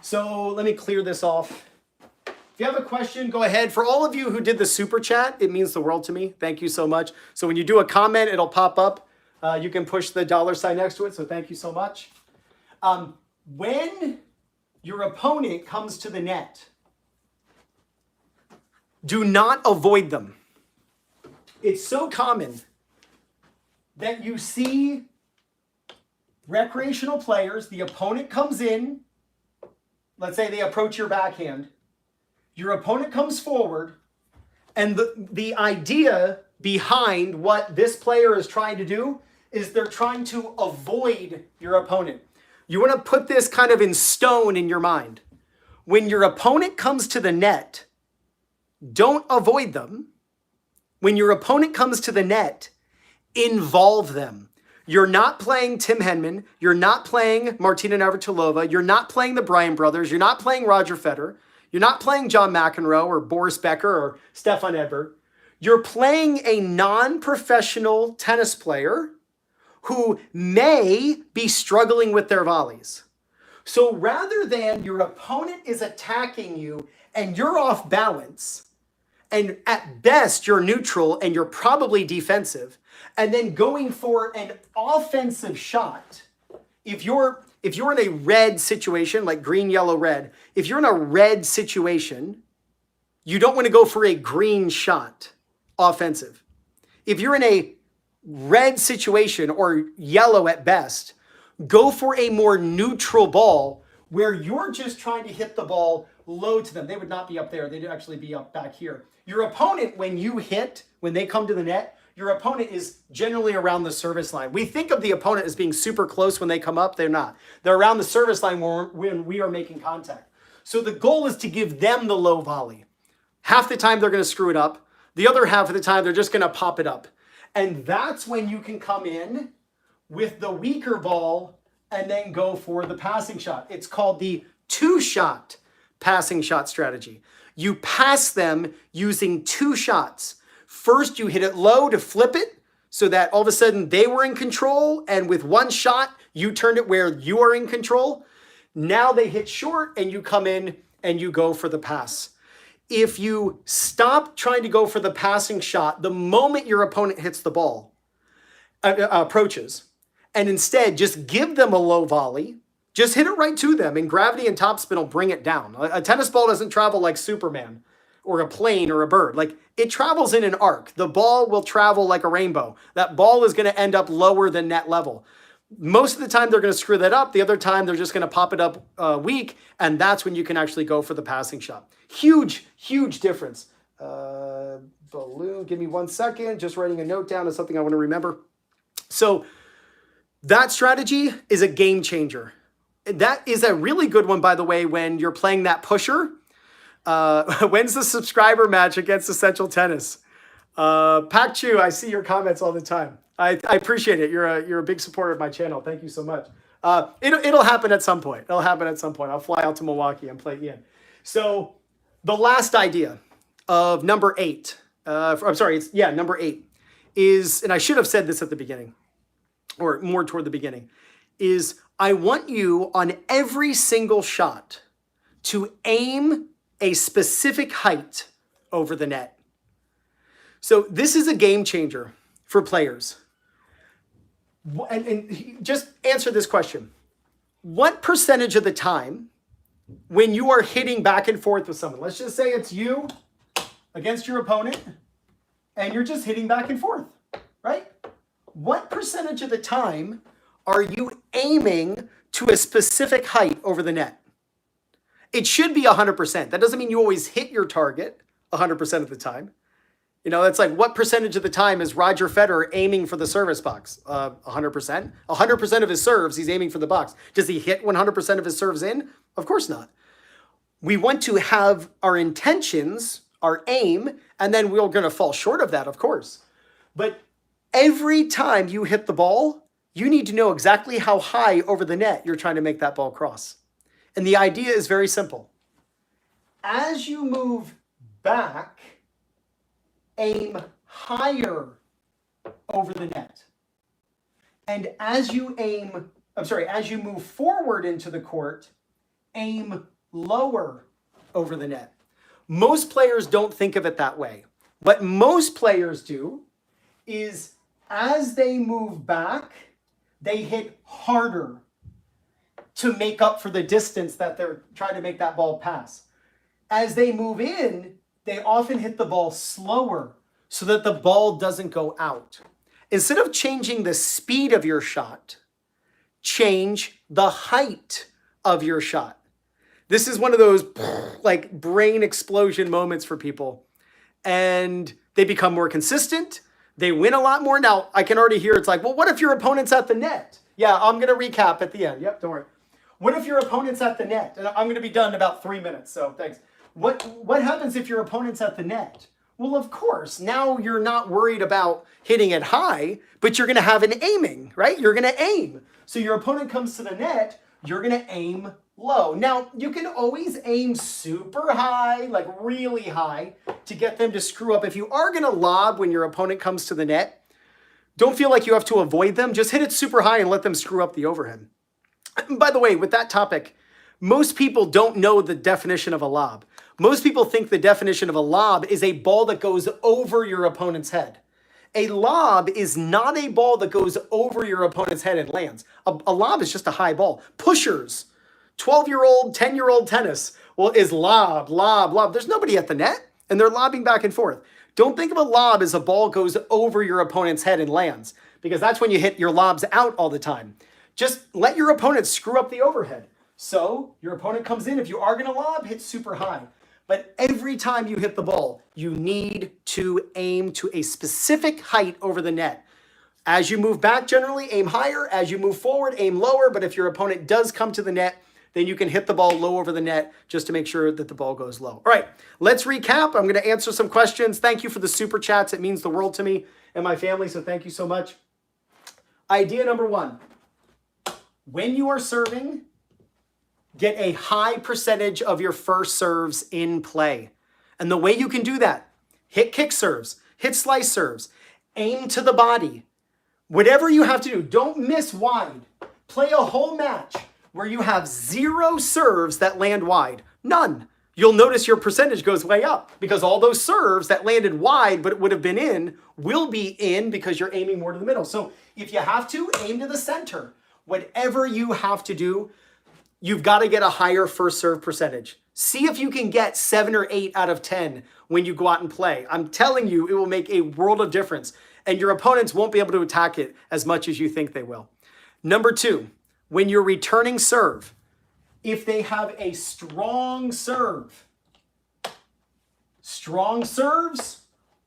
So let me clear this off. If you have a question, go ahead. For all of you who did the super chat, it means the world to me. Thank you so much. So when you do a comment, it'll pop up. You can push the $ next to it. So thank you so much. When your opponent comes to the net, do not avoid them. It's so common that you see recreational players, the opponent comes in, let's say they approach your backhand, your opponent comes forward, and the idea behind what this player is trying to do is they're trying to avoid your opponent. You want to put this kind of in stone in your mind. When your opponent comes to the net, don't avoid them. When your opponent comes to the net, involve them. You're not playing Tim Henman. You're not playing Martina Navratilova. You're not playing the Bryan brothers. You're not playing Roger Federer. You're not playing John McEnroe or Boris Becker or Stefan Edberg. You're playing a non-professional tennis player who may be struggling with their volleys. So rather than your opponent is attacking you and you're off balance, and at best you're neutral and you're probably defensive, and then going for an offensive shot, if you're in a red situation, like green, yellow, red, if you're in a red situation, you don't want to go for a green shot, offensive. If you're in a red situation or yellow at best, go for a more neutral ball where you're just trying to hit the ball low to them. They would not be up there. They'd actually be up back here. Your opponent, when they come to the net, your opponent is generally around the service line. We think of the opponent as being super close when they come up. They're not. They're around the service line when we are making contact. So the goal is to give them the low volley. Half the time they're going to screw it up. The other half of the time they're just going to pop it up. And that's when you can come in with the weaker ball and then go for the passing shot. It's called the two-shot passing shot strategy. You pass them using two shots. First, you hit it low to flip it so that all of a sudden they were in control, and with one shot, you turned it where you are in control. Now they hit short and you come in and you go for the pass. If you stop trying to go for the passing shot the moment your opponent hits the ball, approaches, and instead just give them a low volley, just hit it right to them, and gravity and topspin will bring it down. A tennis ball doesn't travel like Superman or a plane or a bird. Like, it travels in an arc. The ball will travel like a rainbow. That ball is going to end up lower than net level. Most of the time, they're going to screw that up. The other time, they're just going to pop it up weak, and that's when you can actually go for the passing shot. Huge, huge difference. Balloon, give me 1 second. Just writing a note down is something I want to remember. So that strategy is a game changer. That is a really good one, by the way, when you're playing that pusher. When's the subscriber match against Essential Tennis? Pak Chu, I see your comments all the time. I appreciate it. You're a big supporter of my channel. Thank you so much. It'll happen at some point. I'll fly out to Milwaukee and play Ian. So the last idea of number 8, number 8 is, and I should have said this at the beginning, or more toward the beginning, is I want you on every single shot to aim a specific height over the net. So this is a game changer for players. And just answer this question. What percentage of the time when you are hitting back and forth with someone, let's just say it's you against your opponent, and you're just hitting back and forth, right? What percentage of the time are you aiming to a specific height over the net? It should be 100%. That doesn't mean you always hit your target 100% of the time. You know, that's like, what percentage of the time is Roger Federer aiming for the service box? 100%. 100% of his serves, he's aiming for the box. Does he hit 100% of his serves in? Of course not. We want to have our intentions, our aim, and then we're going to fall short of that, of course. But every time you hit the ball, you need to know exactly how high over the net you're trying to make that ball cross. And the idea is very simple. As you move back, aim higher over the net. And as you move forward into the court, aim lower over the net. Most players don't think of it that way. What most players do is as they move back, they hit harder to make up for the distance that they're trying to make that ball pass. As they move in, they often hit the ball slower so that the ball doesn't go out. Instead of changing the speed of your shot, change the height of your shot. This is one of those like brain explosion moments for people. And they become more consistent. They win a lot more. Now, I can already hear it's like, well, what if your opponent's at the net? Yeah, I'm going to recap at the end. Yep, don't worry. What if your opponent's at the net? And I'm going to be done in about 3 minutes, so thanks. What happens if your opponent's at the net? Well, of course, now you're not worried about hitting it high, but you're going to have an aiming, right? You're going to aim. So your opponent comes to the net, you're going to aim low. Now, you can always aim super high, like really high, to get them to screw up. If you are going to lob when your opponent comes to the net, don't feel like you have to avoid them. Just hit it super high and let them screw up the overhead. By the way, with that topic, most people don't know the definition of a lob. Most people think the definition of a lob is a ball that goes over your opponent's head. A lob is not a ball that goes over your opponent's head and lands. A lob is just a high ball. Pushers, 12-year-old, 10-year-old tennis, well, is lob, lob, lob. There's nobody at the net, and they're lobbing back and forth. Don't think of a lob as a ball goes over your opponent's head and lands, because that's when you hit your lobs out all the time. Just let your opponent screw up the overhead. So your opponent comes in. If you are going to lob, hit super high. But every time you hit the ball, you need to aim to a specific height over the net. As you move back, generally, aim higher. As you move forward, aim lower. But if your opponent does come to the net, then you can hit the ball low over the net just to make sure that the ball goes low. All right, let's recap. I'm going to answer some questions. Thank you for the super chats. It means the world to me and my family, so thank you so much. Idea number 1. When you are serving, get a high percentage of your first serves in play. And the way you can do that, hit kick serves, hit slice serves, aim to the body. Whatever you have to do, don't miss wide. Play a whole match where you have 0 serves that land wide. None. You'll notice your percentage goes way up because all those serves that landed wide but it would have been in will be in because you're aiming more to the middle. So if you have to, aim to the center. Whatever you have to do, you've got to get a higher first serve percentage. See if you can get 7 or 8 out of 10 when you go out and play. I'm telling you, it will make a world of difference. And your opponents won't be able to attack it as much as you think they will. Number 2, when you're returning serve, if they have a strong serve, strong serves,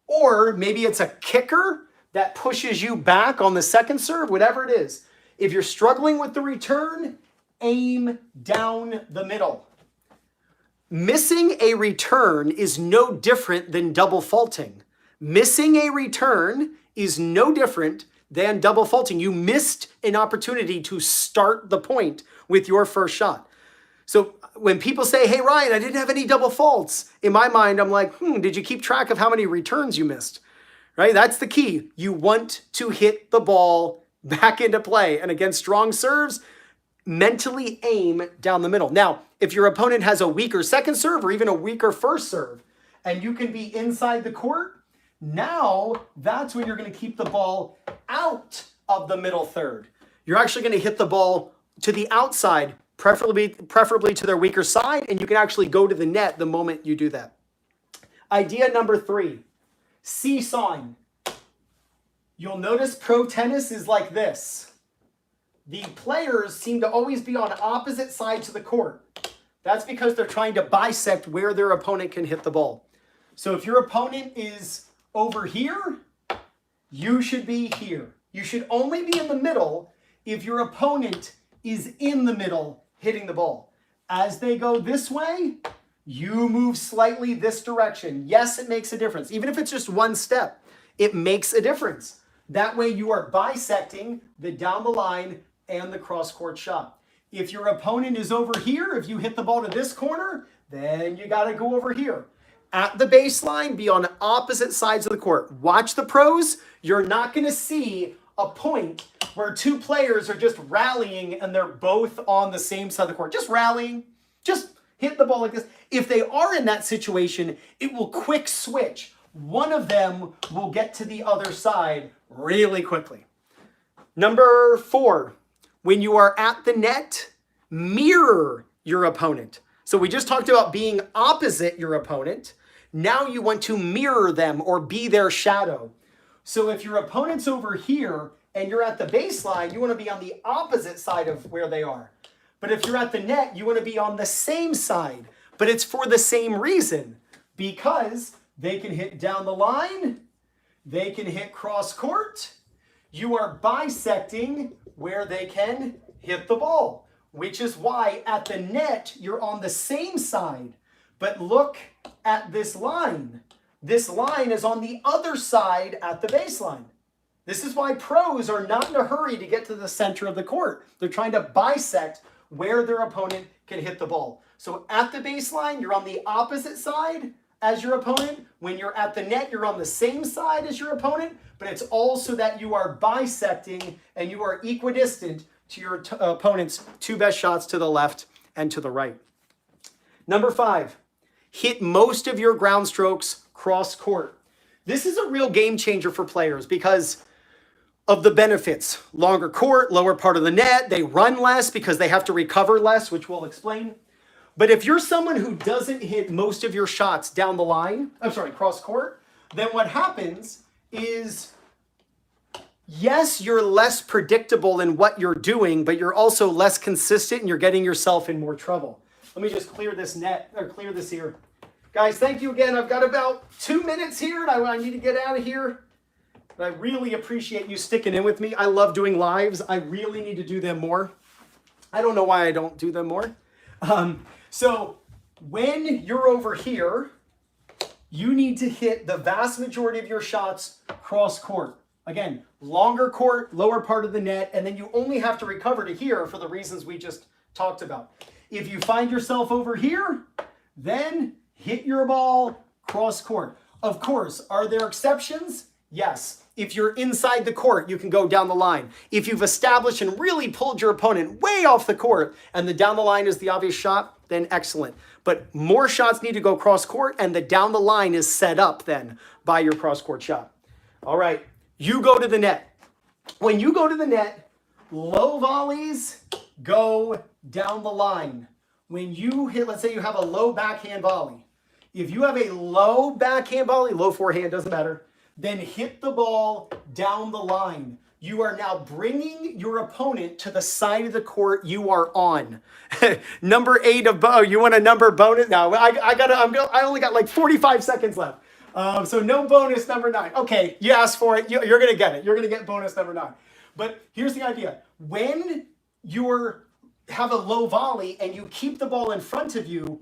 or maybe it's a kicker that pushes you back on the second serve, whatever it is. If you're struggling with the return, aim down the middle. Missing a return is no different than double faulting. Missing a return is no different than double faulting. You missed an opportunity to start the point with your first shot. So when people say, hey, Ryan, I didn't have any double faults, in my mind, I'm like, did you keep track of how many returns you missed? Right? That's the key. You want to hit the ball back into play. And against strong serves, mentally aim down the middle. Now, if your opponent has a weaker second serve or even a weaker first serve, and you can be inside the court, now that's when you're going to keep the ball out of the middle third. You're actually going to hit the ball to the outside, preferably to their weaker side, and you can actually go to the net the moment you do that. Idea number 3, seesawing. You'll notice pro tennis is like this. The players seem to always be on opposite sides of the court. That's because they're trying to bisect where their opponent can hit the ball. So if your opponent is over here, you should be here. You should only be in the middle if your opponent is in the middle hitting the ball. As they go this way, you move slightly this direction. Yes, it makes a difference. Even if it's just one step, it makes a difference. That way you are bisecting the down the line and the cross-court shot. If your opponent is over here, if you hit the ball to this corner, then you got to go over here. At the baseline, be on opposite sides of the court. Watch the pros. You're not going to see a point where 2 players are just rallying and they're both on the same side of the court. Just rallying. Just hit the ball like this. If they are in that situation, it will quick switch. One of them will get to the other side really quickly. Number 4, when you are at the net, mirror your opponent. So we just talked about being opposite your opponent. Now you want to mirror them or be their shadow. So if your opponent's over here and you're at the baseline, you want to be on the opposite side of where they are. But if you're at the net, you want to be on the same side. But it's for the same reason, because they can hit down the line, they can hit cross court. You are bisecting where they can hit the ball, which is why at the net, you're on the same side. But look at this line. This line is on the other side at the baseline. This is why pros are not in a hurry to get to the center of the court. They're trying to bisect where their opponent can hit the ball. So at the baseline, you're on the opposite side as your opponent. When you're at the net, you're on the same side as your opponent, but it's also that you are bisecting and you are equidistant to your opponent's 2 best shots to the left and to the right. Number 5, hit most of your ground strokes cross court. This is a real game changer for players because of the benefits. Longer court, lower part of the net, they run less because they have to recover less, which we'll explain. But if you're someone who doesn't hit most of your shots down the line, cross court, then what happens is, yes, you're less predictable in what you're doing, but you're also less consistent and you're getting yourself in more trouble. Let me just clear this net, or clear this here. Guys, thank you again. I've got about 2 minutes here and I need to get out of here. But I really appreciate you sticking in with me. I love doing lives. I really need to do them more. I don't know why I don't do them more. So when you're over here, you need to hit the vast majority of your shots cross court. Again, longer court, lower part of the net, and then you only have to recover to here for the reasons we just talked about. If you find yourself over here, then hit your ball cross court. Of course, are there exceptions? Yes. If you're inside the court, you can go down the line. If you've established and really pulled your opponent way off the court and the down the line is the obvious shot, then excellent. But more shots need to go cross court and the down the line is set up then by your cross court shot. All right, you go to the net. When you go to the net, low volleys go down the line. When you hit, let's say you have a low backhand volley. If you have a low backhand volley, low forehand, doesn't matter, then hit the ball down the line. You are now bringing your opponent to the side of the court you are on. Number 8 of you want a number bonus? No, I only got like 45 seconds left. So no bonus number 9. Okay, you asked for it. You're gonna get it. You're gonna get bonus number 9. But here's the idea. When you have a low volley and you keep the ball in front of you,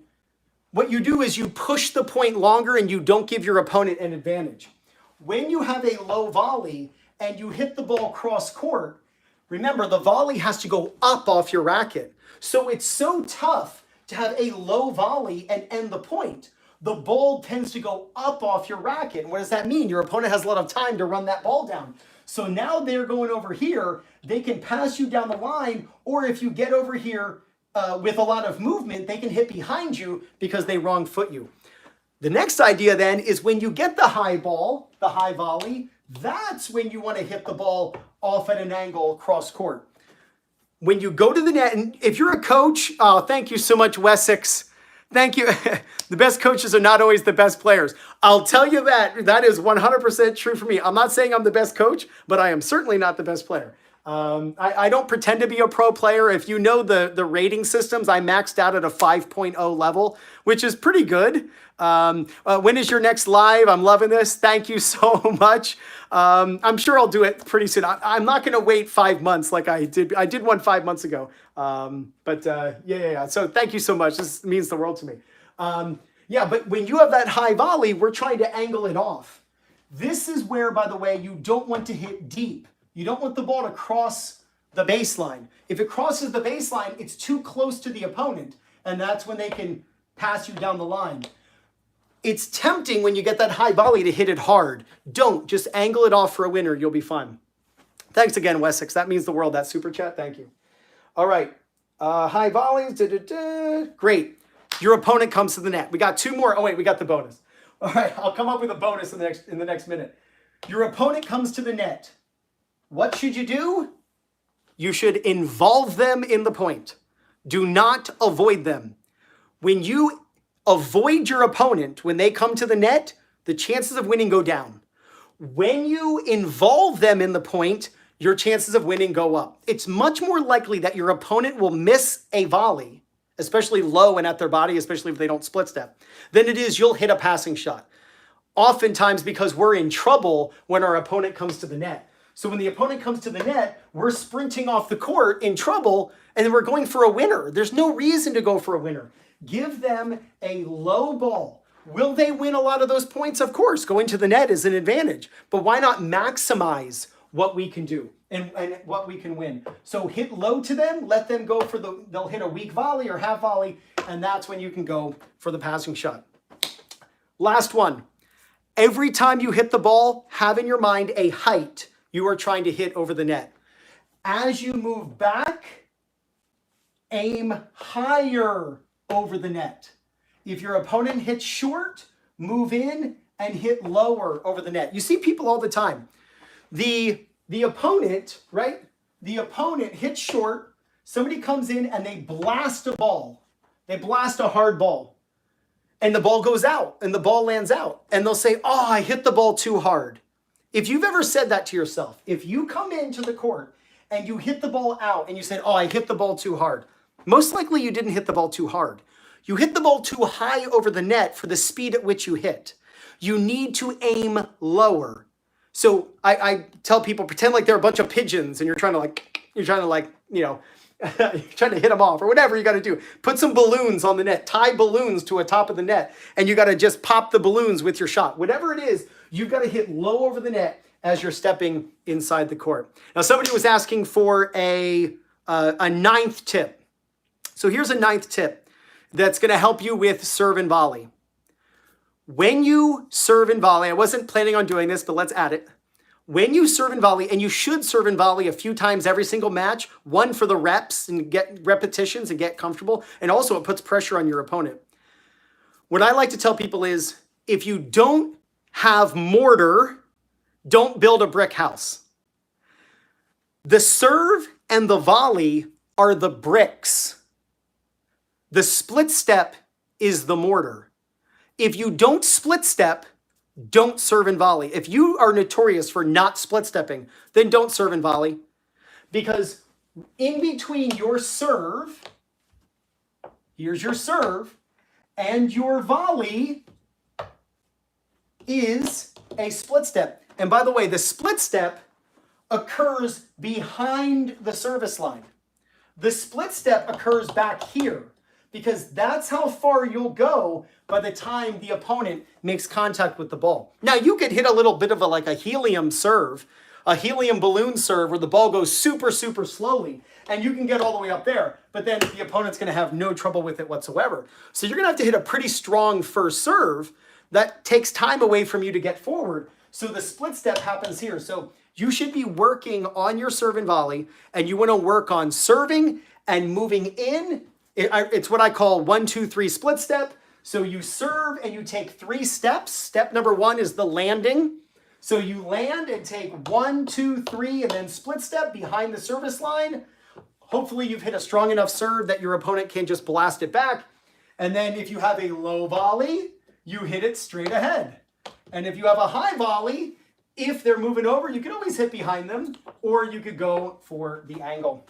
what you do is you push the point longer and you don't give your opponent an advantage. When you have a low volley and you hit the ball cross court, remember the volley has to go up off your racket. So it's so tough to have a low volley and end the point. The ball tends to go up off your racket. And what does that mean? Your opponent has a lot of time to run that ball down. So now they're going over here. They can pass you down the line, or if you get over here with a lot of movement, they can hit behind you because they wrong foot you. The next idea then is when you get the high ball, the high volley, that's when you want to hit the ball off at an angle cross court. When you go to the net, and if you're a coach, thank you so much, Wessex. Thank you. The best coaches are not always the best players. I'll tell you that is 100% true for me. I'm not saying I'm the best coach, but I am certainly not the best player. I don't pretend to be a pro player. If you know the rating systems, I maxed out at a 5.0 level, which is pretty good. When is your next live? I'm loving this. Thank you so much. I'm sure I'll do it pretty soon. I'm not going to wait 5 months like I did. I did one 5 months ago. Yeah. So thank you so much. This means the world to me. But when you have that high volley, we're trying to angle it off. This is where, by the way, you don't want to hit deep. You don't want the ball to cross the baseline. If it crosses the baseline, it's too close to the opponent, and that's when they can pass you down the line. It's tempting when you get that high volley to hit it hard. Don't. Just angle it off for a winner. You'll be fine. Thanks again, Wessex. That means the world, that super chat. Thank you. All right. High volleys. Great. Your opponent comes to the net. We got 2 more. Oh wait, we got the bonus. All right, I'll come up with a bonus in the next minute. Your opponent comes to the net. What should you do? You should involve them in the point. Do not avoid them. When you avoid your opponent, when they come to the net, the chances of winning go down. When you involve them in the point, your chances of winning go up. It's much more likely that your opponent will miss a volley, especially low and at their body, especially if they don't split step, than it is you'll hit a passing shot. Oftentimes because we're in trouble when our opponent comes to the net. So when the opponent comes to the net, we're sprinting off the court in trouble and we're going for a winner. There's no reason to go for a winner. Give them a low ball. Will they win a lot of those points? Of course, going to the net is an advantage, but why not maximize what we can do and what we can win? So hit low to them, let them go for they'll hit a weak volley or half volley, and that's when you can go for the passing shot. Last one. Every time you hit the ball, have in your mind a height you are trying to hit over the net. As you move back, aim higher over the net. If your opponent hits short, move in and hit lower over the net. You see people all the time. The opponent, right? The opponent hits short, somebody comes in and they blast a ball. They blast a hard ball. And the ball goes out and the ball lands out. And they'll say, oh, I hit the ball too hard. If you've ever said that to yourself, if you come into the court and you hit the ball out and you said, oh, I hit the ball too hard, most likely you didn't hit the ball too hard. You hit the ball too high over the net for the speed at which you hit. You need to aim lower. So I tell people, pretend like they're a bunch of pigeons and you're trying to you know, you're trying to hit them off or whatever you got to do. Put some balloons on the net, tie balloons to a top of the net, and you got to just pop the balloons with your shot. Whatever it is, you've got to hit low over the net as you're stepping inside the court. Now, somebody was asking for a 9th tip. So here's a 9th tip that's going to help you with serve and volley. When you serve and volley, I wasn't planning on doing this, but let's add it. When you serve and volley, and you should serve and volley a few times every single match, one for the reps and get repetitions and get comfortable, and also it puts pressure on your opponent. What I like to tell people is, if you don't have mortar, don't build a brick house. The serve and the volley are the bricks. The split step is the mortar. If you don't split step, don't serve and volley. If you are notorious for not split stepping, then don't serve and volley. Because in between your serve, here's your serve, and your volley is a split step. And by the way, the split step occurs behind the service line. The split step occurs back here, because that's how far you'll go by the time the opponent makes contact with the ball. Now, you could hit a little bit of a helium serve, a helium balloon serve where the ball goes super, super slowly, and you can get all the way up there, but then the opponent's going to have no trouble with it whatsoever. So you're going to have to hit a pretty strong first serve that takes time away from you to get forward. So the split step happens here. So you should be working on your serve and volley, and you want to work on serving and moving in. It's what I call 1, 2, 3 split step. So you serve and you take 3 steps. Step number 1 is the landing. So you land and take 1, 2, 3, and then split step behind the service line. Hopefully you've hit a strong enough serve that your opponent can just blast it back. And then if you have a low volley, you hit it straight ahead. And if you have a high volley, if they're moving over, you can always hit behind them, or you could go for the angle.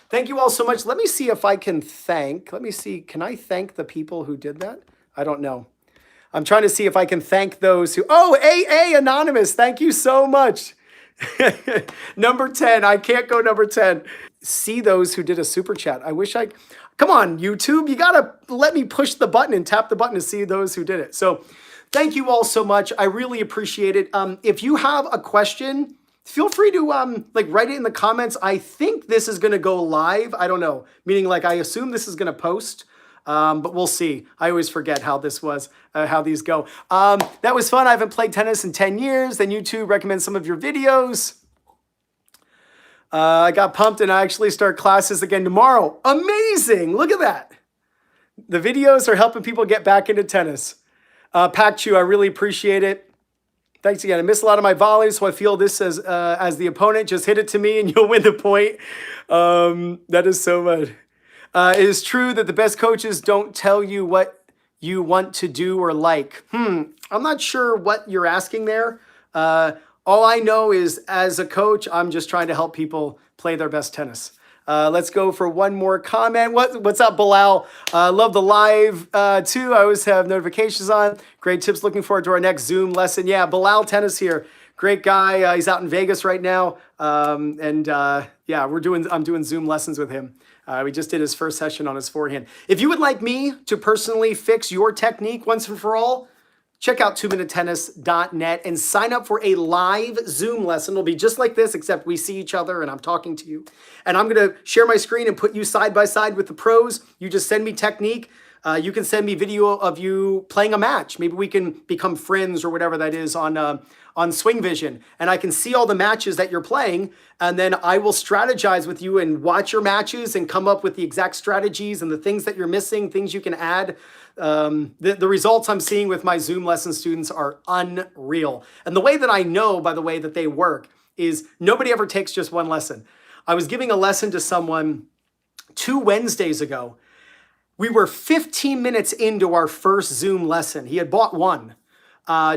Thank you all so much. Let me see if I can thank, can I thank the people who did that? I don't know. I'm trying to see if I can thank those who, oh, AA Anonymous, thank you so much. Number 10, I can't go number 10. See those who did a super chat. Come on, YouTube, you gotta let me push the button and tap the button to see those who did it. So thank you all so much. I really appreciate it. If you have a question, feel free to write it in the comments. I think this is gonna go live. I don't know, meaning I assume this is gonna post, but we'll see. I always forget how this was, how these go. That was fun. I haven't played tennis in 10 years. Then YouTube recommends some of your videos. I got pumped and I actually start classes again tomorrow. Amazing, look at that. The videos are helping people get back into tennis. Pac-Chu, I really appreciate it. Thanks again. I miss a lot of my volleys, so I feel this as the opponent. Just hit it to me and you'll win the point. That is so much. It is true that the best coaches don't tell you what you want to do or like. I'm not sure what you're asking there. All I know is as a coach, I'm just trying to help people play their best tennis. Let's go for one more comment. What's up, Bilal? Love the live too. I always have notifications on. Great tips. Looking forward to our next Zoom lesson. Yeah, Bilal Tennis here. Great guy. He's out in Vegas right now. Yeah, I'm doing Zoom lessons with him. We just did his first session on his forehand. If you would like me to personally fix your technique once and for all, check out 2minutetennis.net and sign up for a live Zoom lesson. It'll be just like this, except we see each other and I'm talking to you. And I'm going to share my screen and put you side by side with the pros. You just send me technique. You can send me video of you playing a match. Maybe we can become friends or whatever that is on Swing Vision. And I can see all the matches that you're playing. And then I will strategize with you and watch your matches and come up with the exact strategies and the things that you're missing, things you can add. The results I'm seeing with my Zoom lesson students are unreal. And the way that I know, by the way, that they work is nobody ever takes just one lesson. I was giving a lesson to someone 2 Wednesdays ago. We were 15 minutes into our first Zoom lesson. He had bought one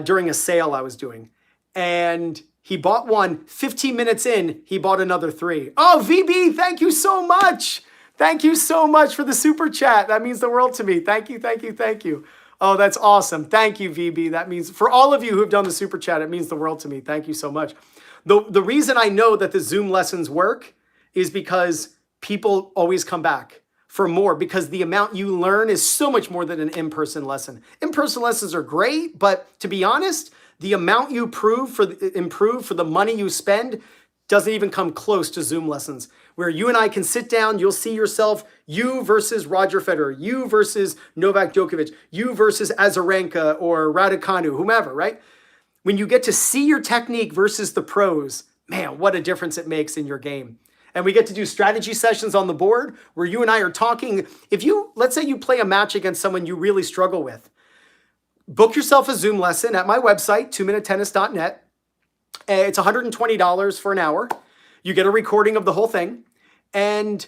during a sale I was doing. And he bought one. 15 minutes in, he bought another 3. Oh, VB, thank you so much. Thank you so much for the super chat. That means the world to me. Thank you, thank you, thank you. Oh, that's awesome. Thank you, VB. That means, for all of you who have done the super chat, it means the world to me. Thank you so much. The reason I know that the Zoom lessons work is because people always come back for more, because the amount you learn is so much more than an in-person lesson. In-person lessons are great, but to be honest, the amount you improve for the money you spend doesn't even come close to Zoom lessons, where you and I can sit down, you'll see yourself, you versus Roger Federer, you versus Novak Djokovic, you versus Azarenka or Raducanu, whomever, right? When you get to see your technique versus the pros, man, what a difference it makes in your game. And we get to do strategy sessions on the board where you and I are talking. Let's say you play a match against someone you really struggle with, book yourself a Zoom lesson at my website, 2minutetennis.net. It's $120 for an hour. You get a recording of the whole thing. And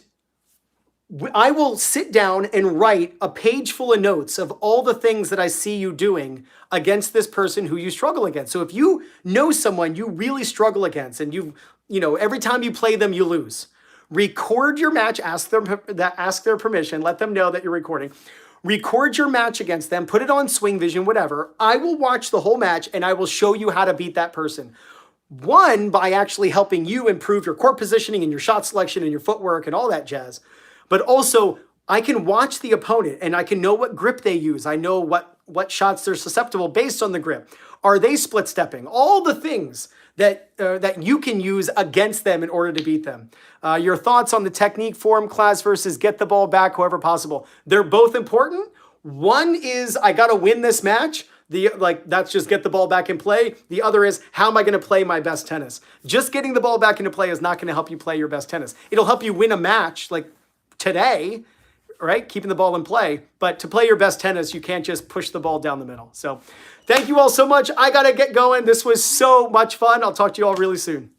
I will sit down and write a page full of notes of all the things that I see you doing against this person who you struggle against. So if you know someone you really struggle against and every time you play them, you lose, record your match, ask their permission, let them know that you're recording. Record your match against them, put it on Swing Vision, whatever. I will watch the whole match and I will show you how to beat that person. One, by actually helping you improve your court positioning and your shot selection and your footwork and all that jazz. But also, I can watch the opponent and I can know what grip they use. I know what shots they're susceptible based on the grip. Are they split stepping? All the things that you can use against them in order to beat them. Your thoughts on the technique form class versus get the ball back however possible. They're both important. One is I got to win this match. That's just get the ball back in play. The other is how am I going to play my best tennis? Just getting the ball back into play is not going to help you play your best tennis. It'll help you win a match like today, right? Keeping the ball in play. But to play your best tennis, you can't just push the ball down the middle. So thank you all so much. I got to get going. This was so much fun. I'll talk to you all really soon.